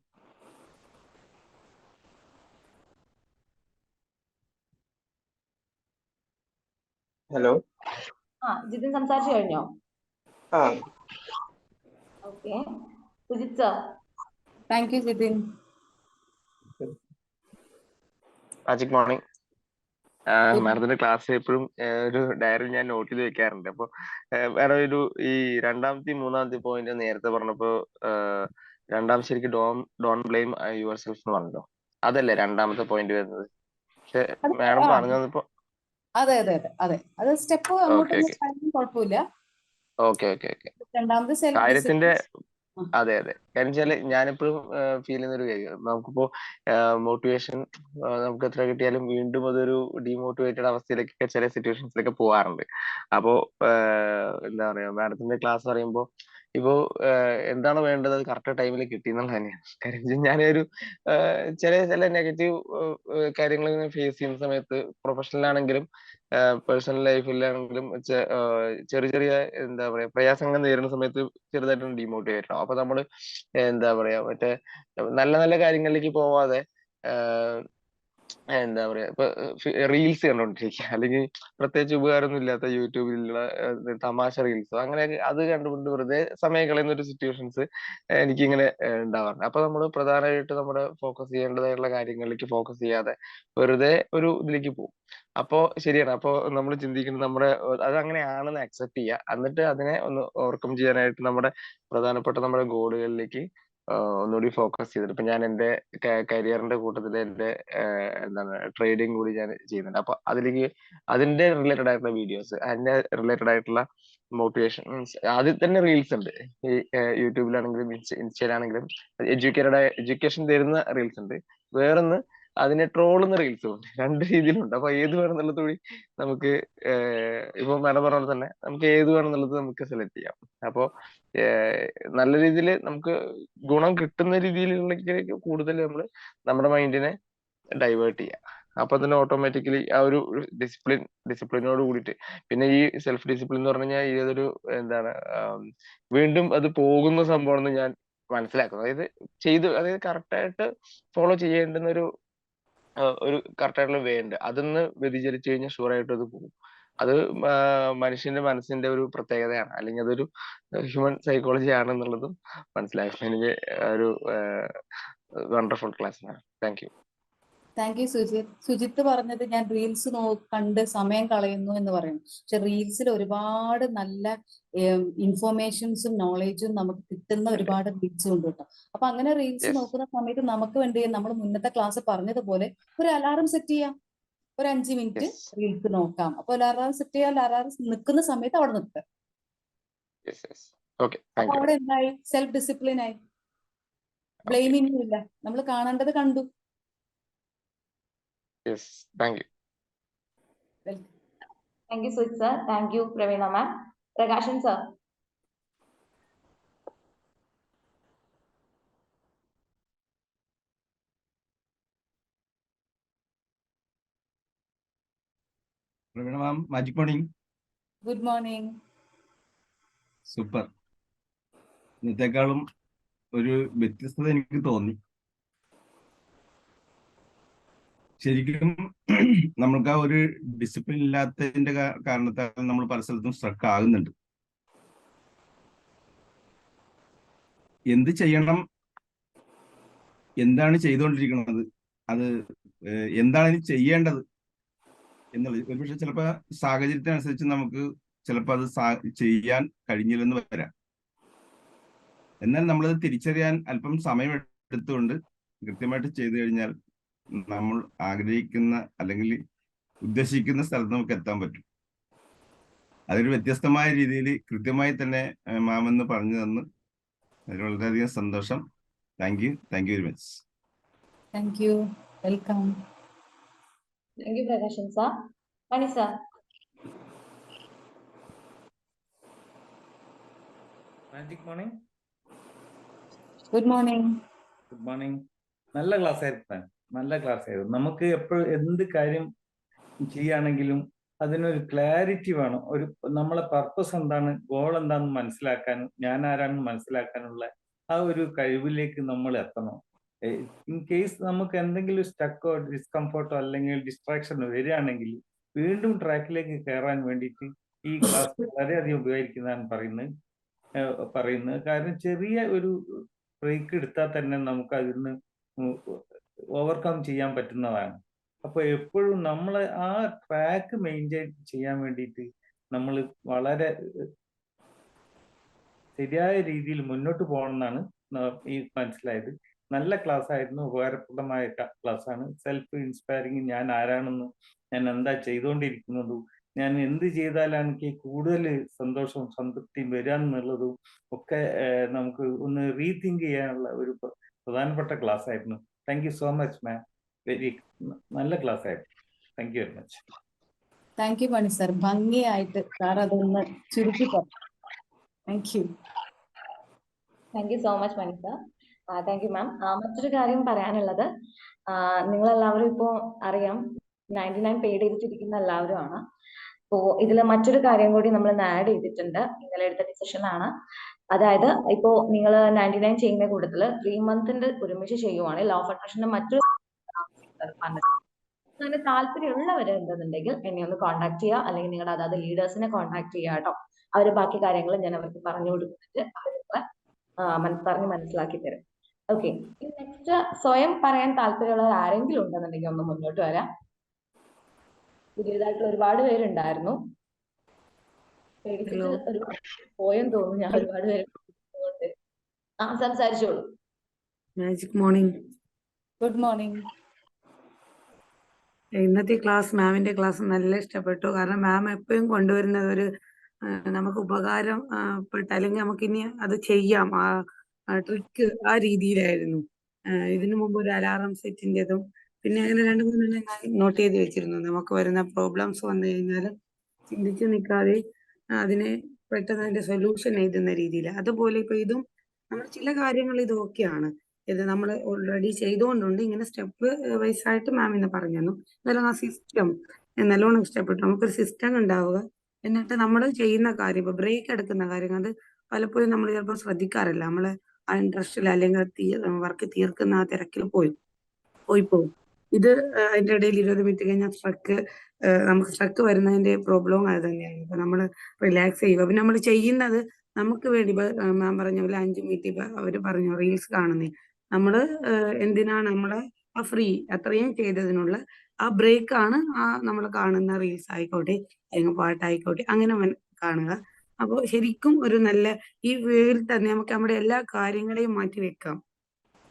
ഹലോ. ജിതിൻ സംസാരിച്ചു കഴിഞ്ഞോ? ആ okay. Sujith sir. Thank U Jithin. Magic morning. മാഡത്തിന്റെ ക്ലാസ് എപ്പോഴും ഒരു ഡയറി ഞാൻ നോട്ട് ചെയ്ത് വെക്കാറുണ്ട്. അപ്പൊ വേറെ ഈ രണ്ടാമത്തെ മൂന്നാമത്തെ പോയിന്റ് നേരത്തെ പറഞ്ഞപ്പോ രണ്ടാമത്തെ ശരിക്കും ഡോൺ ബ്ലെയിം യുവർ സെൽഫ് എന്ന് പറഞ്ഞല്ലോ, അതല്ലേ രണ്ടാമത്തെ പോയിന്റ് വരുന്നത്? പക്ഷെ മാഡം പറഞ്ഞു വന്നപ്പോ അതെ അതെ അതെ അതെ, അത് സ്റ്റെപ്പ് അങ്ങോട്ടൊന്നും കുഴപ്പമില്ല. Okay okay okay. രണ്ടാമത് സെൽഫ് കാര്യത്തിന്റെ ഡിസിപ്ലിൻ. അതെ അതെ. കാരണം വെച്ചാല് ഞാനെപ്പോഴും ഫീൽ ചെയ്യുന്ന ഒരു കാര്യം, നമുക്കിപ്പോ മോട്ടിവേഷൻ നമുക്ക് എത്ര കിട്ടിയാലും വീണ്ടും അതൊരു ഡീമോട്ടിവേറ്റഡ് അവസ്ഥയിലേക്കൊക്കെ ചില സിറ്റുവേഷൻസിലൊക്കെ പോവാറുണ്ട്. അപ്പോ എന്താ പറയാ, മാഡത്തിന്റെ ക്ലാസ് പറയുമ്പോ ഇപ്പോ എന്താണ് വേണ്ടത് അത് കറക്റ്റ് ടൈമിൽ കിട്ടി എന്നുള്ളത് തന്നെയാണ്. കാര്യം ഞാനൊരു ചില നെഗറ്റീവ് കാര്യങ്ങൾ ഫേസ് ചെയ്യുന്ന സമയത്ത് പ്രൊഫഷണൽ ആണെങ്കിലും പേഴ്സണൽ ലൈഫിലാണെങ്കിലും ചെറിയ ചെറിയ എന്താ പറയാ പ്രയാസങ്ങൾ നേരിടുന്ന സമയത്ത് ചെറുതായിട്ടൊന്ന് ഡീമോട്ടിവേറ്റ് ആവും. അപ്പൊ നമ്മള് എന്താ പറയാ മറ്റേ നല്ല നല്ല കാര്യങ്ങളിലേക്ക് പോവാതെ എന്താ പറയാ ഇപ്പൊ റീൽസ് കണ്ടോണ്ടിരിക്കുക, അല്ലെങ്കിൽ പ്രത്യേകിച്ച് ഉപകാരമൊന്നും ഇല്ലാത്ത യൂട്യൂബിലുള്ള തമാശ റീൽസോ അങ്ങനെ അത് കണ്ടുകൊണ്ട് വെറുതെ സമയം കളയുന്ന ഒരു സിറ്റുവേഷൻസ് എനിക്കിങ്ങനെ ഉണ്ടാവാറുണ്ട്. അപ്പൊ നമ്മൾ പ്രധാനമായിട്ട് നമ്മുടെ ഫോക്കസ് ചെയ്യേണ്ടതായിട്ടുള്ള കാര്യങ്ങളിലേക്ക് ഫോക്കസ് ചെയ്യാതെ വെറുതെ ഒരു ഇതിലേക്ക് പോകും. അപ്പോ ശരിയാണ്. അപ്പോ നമ്മൾ ചിന്തിക്കുന്നത് അത് അങ്ങനെയാണെന്ന് അക്സെപ്റ്റ് ചെയ്യുക, എന്നിട്ട് അതിനെ ഒന്ന് ഓവർകം ചെയ്യാനായിട്ട് നമ്മുടെ ഗോളുകളിലേക്ക് ഒന്നുകൂടി ഫോക്കസ് ചെയ്തിട്ട്, ഇപ്പൊ ഞാൻ എന്റെ കരിയറിന്റെ കൂട്ടത്തിൽ എന്റെ എന്താണ് ട്രേഡിങ് കൂടി ഞാൻ ചെയ്യുന്നുണ്ട്. അപ്പൊ അതിന്റെ റിലേറ്റഡ് ആയിട്ടുള്ള വീഡിയോസ്, അതിന്റെ റിലേറ്റഡ് ആയിട്ടുള്ള മോട്ടിവേഷൻ മീൻസ് അതിൽ തന്നെ റീൽസ് ഉണ്ട്. ഈ യൂട്യൂബിലാണെങ്കിലും ഇൻസ്റ്റയിലാണെങ്കിലും എഡ്യൂക്കേഷൻ തരുന്ന റീൽസ് ഉണ്ട്, വേറൊന്ന് അതിനെ ട്രോളുന്ന റീൽസും ഉണ്ട്. രണ്ട് രീതിയിലുണ്ട്. അപ്പൊ ഏത് വേണമെന്നുള്ളത് കൂടി നമുക്ക് ഇപ്പൊ മാഡം പറഞ്ഞ പോലെ തന്നെ നമുക്ക് ഏത് വേണമെന്നുള്ളത് നമുക്ക് സെലക്ട് ചെയ്യാം. അപ്പോ നല്ല രീതിയിൽ നമുക്ക് ഗുണം കിട്ടുന്ന രീതിയിലുള്ള കൂടുതൽ നമ്മൾ നമ്മുടെ മൈൻഡിനെ ഡൈവേർട്ട് ചെയ്യുക. അപ്പൊ തന്നെ ഓട്ടോമാറ്റിക്കലി ആ ഒരു ഡിസിപ്ലിനോട് കൂടിയിട്ട്, പിന്നെ ഈ സെൽഫ് ഡിസിപ്ലിൻ എന്ന് പറഞ്ഞു കഴിഞ്ഞാൽ ഏതൊരു എന്താണ് വീണ്ടും അത് പോകുന്ന സംഭവമാണെന്ന് ഞാൻ മനസ്സിലാക്കുന്നു. അതായത് കറക്റ്റ് ആയിട്ട് ഫോളോ ചെയ്യേണ്ടുന്ന ഒരു കറക്റ്റ് ആയിട്ടുള്ള വേ ഉണ്ട്. അതൊന്ന് വ്യതിചലിച്ചു കഴിഞ്ഞാൽ ഷുവർ ആയിട്ട് അത് പോകും. അത് മനുഷ്യന്റെ മനസ്സിന്റെ ഒരു പ്രത്യേകതയാണ്, അല്ലെങ്കിൽ അതൊരു ഹ്യൂമൻ സൈക്കോളജി ആണെന്നുള്ളതും മനസ്സിലായി. എനിക്ക് ഒരു വണ്ടർഫുൾ ക്ലാസ് ആണ്. Thank you. Thank you Sujith. Sujith പറഞ്ഞത് ഞാൻ റീൽസ് കണ്ട് സമയം കളയുന്നു എന്ന് പറയുന്നു. പക്ഷെ റീൽസിൽ ഒരുപാട് നല്ല ഇൻഫോർമേഷൻസും നോളേജും നമുക്ക് കിട്ടുന്ന ഒരുപാട് റീൽസും ഉണ്ട് കേട്ടോ. അപ്പൊ അങ്ങനെ റീൽസ് നോക്കുന്ന സമയത്ത് നമുക്ക് വേണ്ടി നമ്മൾ മുന്നത്തെ ക്ലാസ് പറഞ്ഞതുപോലെ ഒരു അലാറം സെറ്റ് ചെയ്യാം. ഒരു 5 മിനിറ്റ് റീൽസ് നോക്കാം. അപ്പൊ അലാറം സെറ്റ് ചെയ്യാൻ അലാറം നിൽക്കുന്ന സമയത്ത് അവിടെ നിൽക്കുക. അപ്പൊ അവിടെ എന്തായി? സെൽഫ് ഡിസിപ്ലിൻ ആയി. ബ്ലെയിമിംഗ് ഇല്ല, നമ്മൾ കാണേണ്ടത് കണ്ടു. Thank you. Thank you Sujith sir. Thank you Praveena ma'am. Prakashan sir. Praveena ma'am, magic morning. Good morning. Super. ഇന്നത്തെക്കാളും ഒരു വ്യത്യസ്തത എനിക്ക് തോന്നി. ശരിക്കും നമ്മൾക്ക് ആ ഒരു ഡിസിപ്ലിൻ ഇല്ലാത്തതിന്റെ കാരണത്താൽ നമ്മൾ പല സ്ഥലത്തും സ്ട്രക്ക് ആകുന്നുണ്ട്. എന്ത് ചെയ്യണം, എന്താണ് ചെയ്തുകൊണ്ടിരിക്കുന്നത്, അത് എന്താണ് ഇനി ചെയ്യേണ്ടത് എന്നുള്ളത് ഒരുപക്ഷെ ചിലപ്പോൾ സാഹചര്യത്തിനനുസരിച്ച് നമുക്ക് ചിലപ്പോൾ അത് ചെയ്യാൻ കഴിഞ്ഞില്ലെന്ന് വരാം. എന്നാൽ നമ്മളത് തിരിച്ചറിയാൻ അല്പം സമയം എടുത്തുകൊണ്ട് കൃത്യമായിട്ട് ചെയ്തു കഴിഞ്ഞാൽ നമ്മൾ ആഗ്രഹിക്കുന്ന അല്ലെങ്കിൽ ഉദ്ദേശിക്കുന്ന സ്ഥലത്ത് നമുക്ക് എത്താൻ പറ്റും. അതൊരു വ്യത്യസ്തമായ രീതിയിൽ കൃത്യമായി തന്നെ മാമെന്ന് പറഞ്ഞു തന്നു. അതിൽ വളരെയധികം സന്തോഷം. Thank you very much. Thank you, welcome. Thank you Prakashan sir. Mani sir. Magic morning. Good morning. Good morning. നല്ല ക്ലാസ് ആയിരുന്നു, നല്ല ക്ലാസ് ആയിരുന്നു. നമുക്ക് എപ്പോഴും എന്ത് കാര്യം ചെയ്യുകയാണെങ്കിലും അതിനൊരു ക്ലാരിറ്റി വേണം. ഒരു നമ്മളെ പർപ്പസ് എന്താണ്, ഗോൾ എന്താണെന്ന് മനസ്സിലാക്കാനും ഞാൻ ആരാണെന്ന് മനസ്സിലാക്കാനുള്ള ആ ഒരു കഴിവിലേക്ക് നമ്മൾ എത്തണം. ഇൻ കേസ് നമുക്ക് എന്തെങ്കിലും സ്റ്റക്കോ ഡിസ്കംഫോർട്ടോ അല്ലെങ്കിൽ ഡിസ്ട്രാക്ഷനോ വരികയാണെങ്കിൽ വീണ്ടും ട്രാക്കിലേക്ക് കയറാൻ വേണ്ടിയിട്ട് ഈ ക്ലാസ് വളരെയധികം ഉപകരിക്കുന്നതാണ് പറയുന്നത്. കാരണം ചെറിയ ഒരു ബ്രേക്ക് എടുത്താൽ തന്നെ നമുക്ക് അതിൽ നിന്ന് ഓവർകം ചെയ്യാൻ പറ്റുന്നതാണ്. അപ്പൊ എപ്പോഴും നമ്മൾ ആ ട്രാക്ക് മെയിൻറ്റെയിൻ ചെയ്യാൻ വേണ്ടിയിട്ട് നമ്മൾ വളരെ ശരിയായ രീതിയിൽ മുന്നോട്ട് പോകണമെന്നാണ് ഈ മനസ്സിലായത്. നല്ല ക്ലാസ് ആയിരുന്നു, ഉപകാരപ്രദമായ ക്ലാസ് ആണ്. സെൽഫ് ഇൻസ്പയറിങ്, ഞാൻ ആരാണെന്നും ഞാൻ എന്താ ചെയ്തുകൊണ്ടിരിക്കുന്നതും ഞാൻ എന്ത് ചെയ്താലാണ് എനിക്ക് കൂടുതൽ സന്തോഷവും സംതൃപ്തിയും വരിക എന്നുള്ളതും ഒക്കെ നമുക്ക് ഒന്ന് റീതിങ്ക് ചെയ്യാനുള്ള ഒരു പ്രധാനപ്പെട്ട ക്ലാസ് ആയിരുന്നു. Thank you so much ma'am. Very നല്ല ക്ലാസ് ആയിരുന്നു. Thank you very much. Thank you Mani sir, ഭംഗിയായിട്ട് സാർ അതൊന്ന് ചുരുക്കി പറഞ്ഞു. Thank you. Thank you so much Mani sir. Thank you ma'am. മറ്റൊരു കാര്യം പറയാനുള്ളത്, നിങ്ങളെല്ലാവരും ഇപ്പോ അറിയാം 99 പെയ്ഡ് ചെയ്തിട്ടിരിക്കുന്ന എല്ലാവരും ആണ്. അപ്പോ ഇതിൽ മറ്റൊരു കാര്യം കൂടി നമ്മൾ ആഡ് ചെയ്തിട്ടുണ്ട്. ഇന്നലെ എടുത്ത ഡിസിഷൻ ആണ്. അതായത് ഇപ്പോ നിങ്ങൾ 99 ചെയ്യുന്ന കൂട്ടത്തില് 3 മന്തിന്റെ ഒരുമിച്ച് ചെയ്യുവാണെങ്കിൽ ലോ ഓഫ് അട്രാക്ഷന്റെ മറ്റൊരു അങ്ങനെ താല്പര്യമുള്ളവര് എന്തെന്നുണ്ടെങ്കിൽ എന്നെ ഒന്ന് കോൺടാക്ട് ചെയ്യുക, അല്ലെങ്കിൽ നിങ്ങളുടെ അതായത് ലീഡേഴ്സിനെ കോൺടാക്ട് ചെയ്യുക കേട്ടോ. അവര് ബാക്കി കാര്യങ്ങൾ ഞാൻ അവർക്ക് പറഞ്ഞു കൊടുത്തിട്ട് അവര് പറഞ്ഞ് മനസ്സിലാക്കി തരും. ഓക്കെ, നെക്സ്റ്റ് സ്വയം പറയാൻ താല്പര്യമുള്ളവർ ആരെങ്കിലും ഉണ്ടെന്നുണ്ടെങ്കിൽ ഒന്ന് മുന്നോട്ട് വരാം. പുതിയതായിട്ടുള്ള ഒരുപാട് പേരുണ്ടായിരുന്നു. പേടിച്ചിട്ട് ഒരു പോയെന്ന് തോന്നുന്നു. ഞാൻ ഒരുപാട് പേര് സംസാരിച്ചോളൂ. Magic morning. Good morning. ഇന്നത്തെ ക്ലാസ്, മാമിന്റെ ക്ലാസ് നല്ല ഇഷ്ടപ്പെട്ടു. കാരണം മാം എപ്പോഴും കൊണ്ടുവരുന്നത് ഒരു നമുക്ക് ഉപകാരം പെട്ട അല്ലെങ്കിൽ നമുക്ക് ഇനി അത് ചെയ്യാം ആ ട്രിക്ക് ആ രീതിയിലായിരുന്നു. ഇതിനു മുമ്പ് ഒരു അലാറം സെറ്റിൻ്റെതും പിന്നെ അങ്ങനെ 2-3 ഞാൻ നോട്ട് ചെയ്ത് വെച്ചിരുന്നു. നമുക്ക് വരുന്ന പ്രോബ്ലംസ് വന്നു കഴിഞ്ഞാൽ ചിന്തിച്ച് നിൽക്കാതെ അതിനെ പെട്ടെന്ന് അതിന്റെ സൊല്യൂഷൻ എഴുതുന്ന രീതിയിൽ. അതുപോലെ ഇപ്പൊ ഇതും നമ്മൾ ചില കാര്യങ്ങൾ ഇത് ഓക്കെയാണ്, ഇത് നമ്മൾ ഓൾറെഡി ചെയ്തുകൊണ്ടുണ്ട്. ഇങ്ങനെ സ്റ്റെപ്പ് വൈസ് ആയിട്ട് മാം ഇന്ന് പറഞ്ഞു തന്നു. എന്നാലും ആ സിസ്റ്റം നല്ലോണം ഇഷ്ടപ്പെട്ടു. നമുക്കൊരു സിസ്റ്റം ഉണ്ടാവുക, എന്നിട്ട് നമ്മൾ ചെയ്യുന്ന കാര്യം, ഇപ്പൊ ബ്രേക്ക് എടുക്കുന്ന കാര്യം, അത് പലപ്പോഴും നമ്മൾ ചിലപ്പോൾ ശ്രദ്ധിക്കാറില്ല. നമ്മൾ ആ ഇൻട്രസ്റ്റിൽ അല്ലെങ്കിൽ വർക്ക് തീർക്കുന്ന ആ തിരക്കിൽ പോയി പോകും. ഇത് അതിന്റെ ഇടയിൽ 20 മിനിറ്റ് കഴിഞ്ഞാൽ നമുക്ക് സ്ട്രക്ക് വരുന്നതിന്റെ പ്രോബ്ലവും അത് തന്നെയാണ്. ഇപ്പൊ നമ്മൾ റിലാക്സ് ചെയ്യുക, പിന്നെ നമ്മൾ ചെയ്യുന്നത് നമുക്ക് വേണ്ടി. മാം പറഞ്ഞ പോലെ 5 മിനിറ്റ് ഇപ്പൊ അവര് പറഞ്ഞു റീൽസ് കാണുന്നേ, നമ്മള് എന്തിനാണ് നമ്മളെ ആ ഫ്രീ അത്രയും ചെയ്തതിനുള്ള ആ ബ്രേക്ക് ആണ് ആ നമ്മൾ കാണുന്ന റീൽസ് ആയിക്കോട്ടെ അല്ലെങ്കിൽ പാട്ടായിക്കോട്ടെ അങ്ങനെ കാണുക. അപ്പോൾ ശരിക്കും ഒരു നല്ല ഈ വേയിൽ തന്നെ നമുക്ക് നമ്മുടെ എല്ലാ കാര്യങ്ങളെയും മാറ്റി വെക്കാം.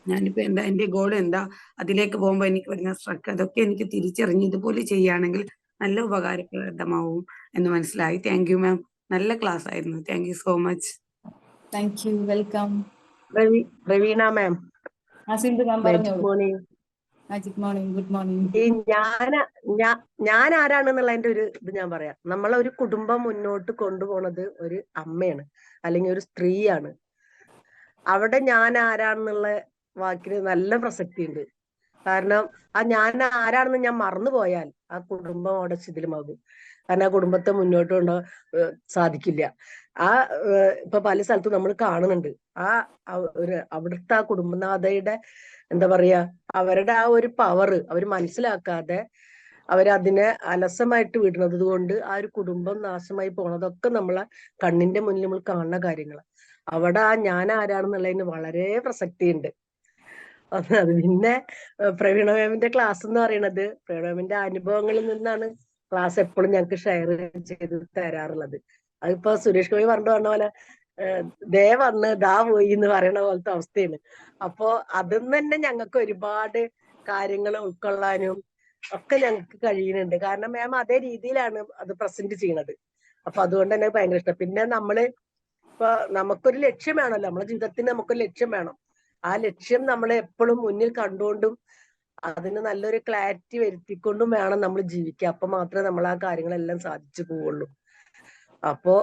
ഞാനിപ്പോ എന്റെ ഗോൾ എന്താ, അതിലേക്ക് പോകുമ്പോ എനിക്ക് വരുന്ന സ്ട്രക്ക്, അതൊക്കെ എനിക്ക് തിരിച്ചറിഞ്ഞ് ഇതുപോലെ ചെയ്യുകയാണെങ്കിൽ നല്ല ഉപകാരപ്രദമാവും എന്ന് മനസ്സിലായി. താങ്ക് യു മാം, നല്ല ക്ലാസ് ആയിരുന്നു. Thank you so much. Thank you, welcome. Praveena ma'am. Sindhu ma'am പറഞ്ഞോളൂ. Morning. Magic morning. Good morning. ഈ ഞാൻ ആരാണെന്നുള്ളതിന്റെ ഒരു ഇത് ഞാൻ പറയാം. നമ്മളെ ഒരു കുടുംബം മുന്നോട്ട് കൊണ്ടുപോണത് ഒരു അമ്മയാണ് അല്ലെങ്കിൽ ഒരു സ്ത്രീയാണ്. അവിടെ ഞാൻ ആരാണെന്നുള്ള വാക്കിന് നല്ല പ്രസക്തി ഉണ്ട്. കാരണം ആ ഞാൻ ആരാണെന്ന് ഞാൻ മറന്നുപോയാൽ ആ കുടുംബം അവിടെ ശിഥിലമാകും. കാരണം ആ കുടുംബത്തെ മുന്നോട്ട് കൊണ്ടുപോകാൻ സാധിക്കില്ല. ഇപ്പൊ പല സ്ഥലത്തും നമ്മൾ കാണുന്നുണ്ട് അവിടുത്തെ ആ കുടുംബനാഥയുടെ എന്താ പറയാ, അവരുടെ ആ ഒരു പവർ അവർ മനസ്സിലാക്കാതെ അവരതിനെ അലസമായിട്ട് വിടുന്നത് കൊണ്ട് ആ ഒരു കുടുംബം നാശമായി പോണതൊക്കെ നമ്മളെ കണ്ണിന്റെ മുന്നിൽ നമ്മൾ കാണുന്ന കാര്യങ്ങളാണ്. അവിടെ ആ ഞാൻ ആരാണെന്നുള്ളതിന് വളരെ പ്രസക്തി ഉണ്ട്. അത് പിന്നെ പ്രവീണ മാമിന്റെ ക്ലാസ് എന്ന് പറയുന്നത് പ്രവീണ മാമിന്റെ അനുഭവങ്ങളിൽ നിന്നാണ് ക്ലാസ് എപ്പോഴും ഞങ്ങൾക്ക് ഷെയർ ചെയ്ത് തരാറുള്ളത്. അതിപ്പോ സുരേഷ് ഗോപി പറഞ്ഞ പോലെ ദേ വന്ന് ദാ പോയി എന്ന് പറയണ പോലത്തെ അവസ്ഥയാണ്. അപ്പോ അതിൽ നിന്ന് തന്നെ ഞങ്ങൾക്ക് ഒരുപാട് കാര്യങ്ങൾ ഉൾക്കൊള്ളാനും ഒക്കെ ഞങ്ങൾക്ക് കഴിയുന്നുണ്ട്. കാരണം മാം അതേ രീതിയിലാണ് അത് പ്രസന്റ് ചെയ്യണത്. അപ്പൊ അതുകൊണ്ട് തന്നെ ഭയങ്കര ഇഷ്ടം. പിന്നെ നമ്മള് ഇപ്പൊ നമുക്കൊരു ലക്ഷ്യം വേണമല്ലോ, നമ്മുടെ ജീവിതത്തിന് നമുക്കൊരു ലക്ഷ്യം വേണം. ആ ലക്ഷ്യം നമ്മൾ എപ്പോഴും മുന്നിൽ കണ്ടുകൊണ്ടും അതിന് നല്ലൊരു ക്ലാരിറ്റി വരുത്തിക്കൊണ്ടും വേണം നമ്മൾ ജീവിക്കുക. അപ്പൊ മാത്രമേ നമ്മൾ ആ കാര്യങ്ങളെല്ലാം സാധിച്ചു പോവുള്ളൂ. അപ്പോ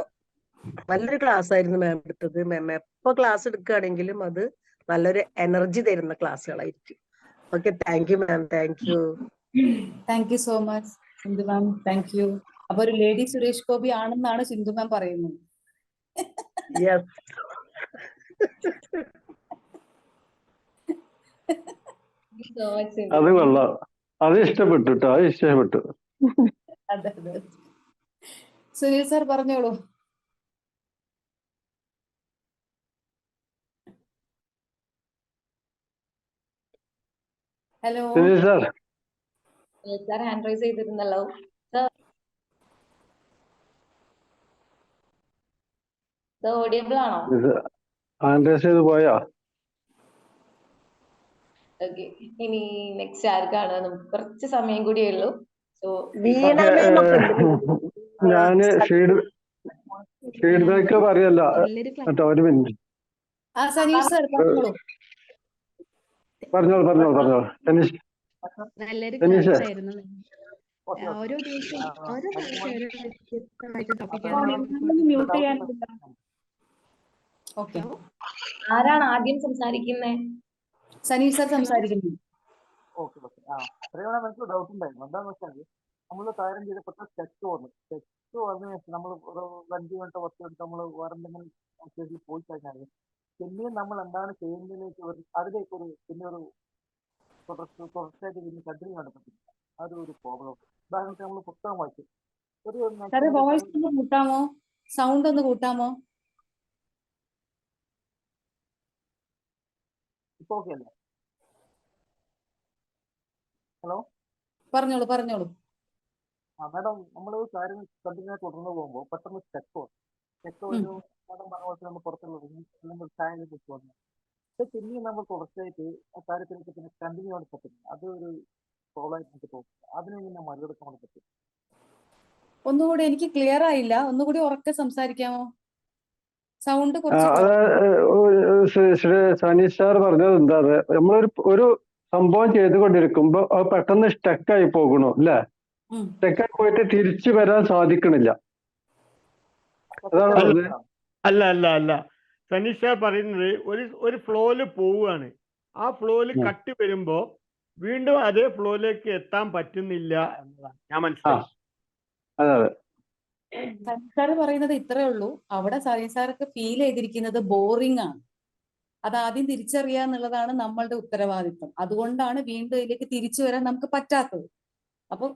നല്ലൊരു ക്ലാസ് ആയിരുന്നു മാം എടുത്തത്. മാം എപ്പോ ക്ലാസ് എടുക്കുകയാണെങ്കിലും അത് നല്ലൊരു എനർജി തരുന്ന ക്ലാസ്സുകളായിരിക്കും. Okay, thank you ma'am, thank you. Thank you so much Sindhu ma'am, thank you. അപ്പൊ ഒരു ലേഡി സുരേഷ് ഗോപി ആണെന്നാണ് സിന്ധു മാം പറയുന്നത്. യെസ്. അത് കൊള്ളാം, അത് ഇഷ്ടപ്പെട്ടു കേട്ടോ, അത് ഇഷ്ടപ്പെട്ടു. അതെ അതെ. സുനിൽ സാർ പറഞ്ഞോളൂ. Hello Sunil sir, sir hand raise ചെയ്തിരുന്നല്ലോ. ഓഡിയബിൾ ആണോ? ആൻഡ്രസ് ചെയ്ത് പോയാ? ഓക്കെ, ഇനി നെക്സ്റ്റ് ആർക്കാണ്? നമുക്ക് കുറച്ച് സമയം കൂടിയേ ഉള്ളൂ. സോ ഞാന് ഫീഡ്ബാക്ക് പറയല്ല കേട്ടോ, ഒരു മിനിറ്റ്. സനീഷ് സാർ പറഞ്ഞോളൂ. പറഞ്ഞോളൂ. നല്ലൊരു ക്ലാസ് ആയിരുന്നു. ഓരോ ദിവസം ഓരോ ക്ലാസ് ഓരോ വ്യത്യസ്തമായിട്ട് ടോപ്പിക്കാണ്. മ്യൂട്ട് ചെയ്യാനില്ല. ഓക്കെ, ആരാണ് ആദ്യം സംസാരിക്കുന്നത്? സനീഷ് സാർ സംസാരിക്കുന്നു. ഓക്കെ. എനിക്ക് ഡൗട്ട് ഉണ്ടായിരുന്നു. എന്താണെന്ന് വെച്ചാൽ നമ്മൾ കാര്യം ചെയ്തപ്പോൾ ടെസ്റ്റ് വന്നു ശേഷം നമ്മൾ ഒരു 5 മിനിറ്റ് 10 മിനിറ്റ് നമ്മൾ വേറെ എന്തെങ്കിലും സ്റ്റേജിൽ പോയി കഴിഞ്ഞാൽ പിന്നെയും നമ്മൾ എന്താണ് ചെയ്യുന്നതിലേക്ക് അതിലേക്ക് പിന്നെ ഒരു തുടർച്ചയായിട്ട് പിന്നെ കണ്ടിന്യൂ ചെയ്യാൻ പറ്റില്ല. അതൊരു പ്രോബ്ലം. ഉദാഹരണത്തിന് നമ്മൾ പുസ്തകം വായിച്ചു ഒരു വോയിസ് ഒന്ന് കൂട്ടാമോ? സൗണ്ട് ഒന്ന് കൂട്ടാമോ? ഇപ്പൊ ഓക്കെ അല്ലേ? ഹലോ, പറഞ്ഞോളൂ. മാഡം, നമ്മൾ കാര്യം കണ്ടിന്യൂ തുടർന്ന് പോകുമ്പോൾ പെട്ടെന്ന് സ്റ്റെക്ക് ഒരു മാഡം പറഞ്ഞ പോലെ നമ്മൾ പുറത്തുള്ള ചായ വന്നു പിന്നെയും നമ്മൾ തുടർച്ചയായിട്ട് ആ കാര്യത്തിലേക്ക് പിന്നെ കണ്ടിന്യൂ ചെയ്യാൻ പറ്റില്ല. അതൊരു പ്രോബ്ലം ആയിട്ട് എനിക്ക് തോന്നുന്നു. അതിനെ മറികടക്കാൻ പറ്റും. ഒന്നുകൂടി എനിക്ക് ക്ലിയർ ആയില്ല, ഒന്നുകൂടി ഉറക്കെ സംസാരിക്കാമോ? സൗണ്ട് സനീഷ് സാർ പറഞ്ഞത് എന്താ, നമ്മളൊരു സംഭവം ചെയ്തുകൊണ്ടിരിക്കുമ്പോ അത് പെട്ടെന്ന് സ്റ്റക്കായി പോകണു അല്ലേ? സ്റ്റക്കായി പോയിട്ട് തിരിച്ചു വരാൻ സാധിക്കണില്ല. അല്ല സനീഷ് സാർ പറയുന്നത് ഒരു ഫ്ലോയില് പോവുകയാണ്. ആ ഫ്ലോയില് കട്ട് വരുമ്പോ വീണ്ടും അതേ ഫ്ലോയിലേക്ക് എത്താൻ പറ്റുന്നില്ല എന്നതാണ് ഞാൻ മനസ്സിലാക്കി. അതെ. സാർ പറയുന്നത് ഇത്രേ ഉള്ളൂ. അവിടെ സനീഷ് സാർക്ക് ഫീൽ ചെയ്തിരിക്കുന്നത് ബോറിംഗ് ആണ്. അത് ആദ്യം തിരിച്ചറിയുക എന്നുള്ളതാണ് നമ്മളുടെ ഉത്തരവാദിത്വം. അതുകൊണ്ടാണ് വീണ്ടും ഇതിലേക്ക് തിരിച്ചു വരാൻ നമുക്ക് പറ്റാത്തത്. അപ്പം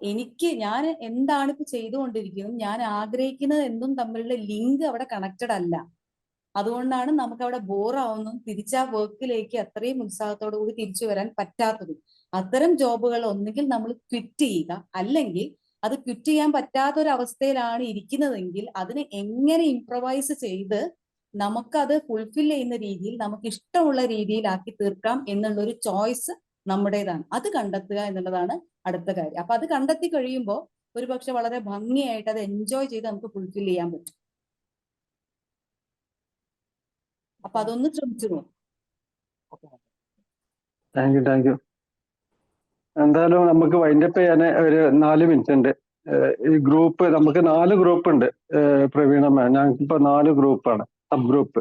ഞാൻ എന്താണ് ഇപ്പൊ ചെയ്തുകൊണ്ടിരിക്കുന്നത്, ഞാൻ ആഗ്രഹിക്കുന്നത് എന്തും തമ്മിലുള്ള ലിങ്ക് അവിടെ കണക്റ്റഡ് അല്ല. അതുകൊണ്ടാണ് നമുക്ക് അവിടെ ബോറാവുന്നതും തിരിച്ചാ വർക്കിലേക്ക് അത്രയും ഉത്സാഹത്തോടു കൂടി തിരിച്ചു വരാൻ പറ്റാത്തതും. അത്തരം ജോബുകൾ ഒന്നുകിൽ നമ്മൾ ക്വിറ്റ് ചെയ്യുക, അല്ലെങ്കിൽ അത് ക്വിറ്റ് ചെയ്യാൻ പറ്റാത്ത ഒരു അവസ്ഥയിലാണ് ഇരിക്കുന്നതെങ്കിൽ അതിനെ എങ്ങനെ ഇംപ്രവൈസ് ചെയ്ത് നമുക്കത് ഫുൾഫിൽ ചെയ്യുന്ന രീതിയിൽ നമുക്ക് ഇഷ്ടമുള്ള രീതിയിലാക്കി തീർക്കാം എന്നുള്ളൊരു ചോയ്സ് നമ്മുടേതാണ്. അത് കണ്ടെത്തുക എന്നുള്ളതാണ് അടുത്ത കാര്യം. അപ്പൊ അത് കണ്ടെത്തി കഴിയുമ്പോൾ ഒരുപക്ഷെ വളരെ ഭംഗിയായിട്ട് അത് എൻജോയ് ചെയ്ത് നമുക്ക് ഫുൾഫിൽ ചെയ്യാൻ പറ്റും. അപ്പൊ അതൊന്ന് ശ്രമിച്ചു നോക്കും. Thank you. എന്തായാലും നമുക്ക് വൈൻഡപ്പ് ചെയ്യാൻ ഒരു 4 മിനിറ്റ് ഉണ്ട്. ഈ ഗ്രൂപ്പ് നമുക്ക് 4 ഗ്രൂപ്പ് ഉണ്ട് പ്രവീണ മാം. ഞങ്ങൾക്കിപ്പോ 4 ഗ്രൂപ്പാണ്, സബ് ഗ്രൂപ്പ്.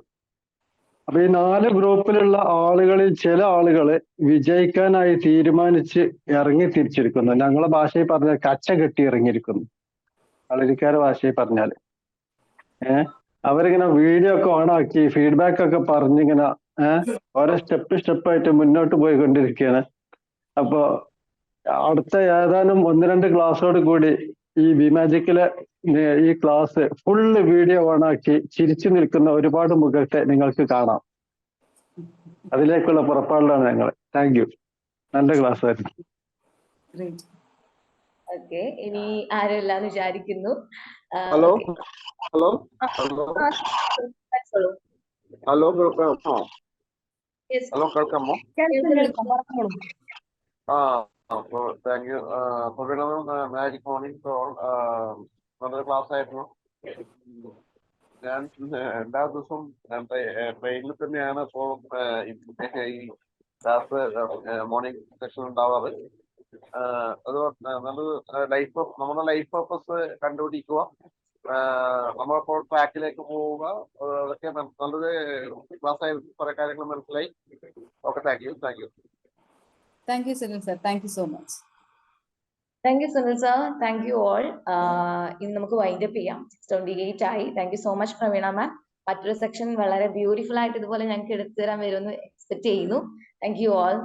അപ്പൊ ഈ 4 ഗ്രൂപ്പിലുള്ള ആളുകളിൽ ചില ആളുകൾ വിജയിക്കാനായി തീരുമാനിച്ച് ഇറങ്ങി തിരിച്ചിരിക്കുന്നു. ഞങ്ങളെ ഭാഷയിൽ പറഞ്ഞാൽ കച്ച കെട്ടി ഇറങ്ങിയിരിക്കുന്നു. കളരിക്കാരുടെ ഭാഷയിൽ പറഞ്ഞാൽ അവരിങ്ങനെ വീഡിയോ ഒക്കെ ഓണാക്കി ഫീഡ്ബാക്ക് ഒക്കെ പറഞ്ഞിങ്ങനെ ഓരോ സ്റ്റെപ്പായിട്ട് മുന്നോട്ട് പോയിക്കൊണ്ടിരിക്കുകയാണ്. അപ്പോ അടുത്ത ഏതാനും 1-2 ക്ലാസ്സോട് കൂടി ഈ വിമാജിക്കിലെ ഈ ക്ലാസ് ഫുള്ള് വീഡിയോ ഓണാക്കി ചിരിച്ചു നിൽക്കുന്ന ഒരുപാട് മുഖത്തെ നിങ്ങൾക്ക് കാണാം. അതിലേക്കുള്ള പുറപ്പാടിലാണ് ഞങ്ങൾ. Thank you. നല്ല ക്ലാസ് ആയിരുന്നു. ഓക്കെ, ഇനി ആരെല്ലാം വിചാരിക്കുന്നു. ഹലോ. ഹലോ കേൾക്കാമോ? Yes. ഹലോ കേൾക്കാമോ? അപ്പോൾ thank you magic morning for നല്ലൊരു ക്ലാസ് ആയിരുന്നു. ഞാൻ എല്ലാ ദിവസവും ട്രെയിനിൽ തന്നെയാണ് ഇപ്പോൾ ഈ ക്ലാസ് മോർണിംഗ് സെഷൻ ഉണ്ടാവാറ്. അത് നല്ലൊരു നമ്മുടെ ലൈഫ് പർപ്പസ് കണ്ടുപിടിക്കുക, നമ്മളിപ്പോൾ ട്രാക്കിലേക്ക് പോവുക, അതൊക്കെ നല്ലൊരു ക്ലാസ് ആയിരുന്നു. കുറെ കാര്യങ്ങൾ മനസ്സിലായി. Okay, thank U. Thank you, Sunil sir. Thank you so much. Thank you, Sunil sir. Thank you all. ഇന്ന് നമുക്ക് വൈൻഡ് അപ്പ് ചെയ്യാം. 6:28 ആയി. Thank you so much Praveena ma'am. മറ്റൊരു സെക്ഷൻ വളരെ ബ്യൂട്ടിഫുൾ ആയിട്ട് ഇതുപോലെ ഞങ്ങൾക്ക് എടുത്തു തരാൻ വരുമെന്ന് എക്സ്പെക്ട് ചെയ്യുന്നു. Thank you all.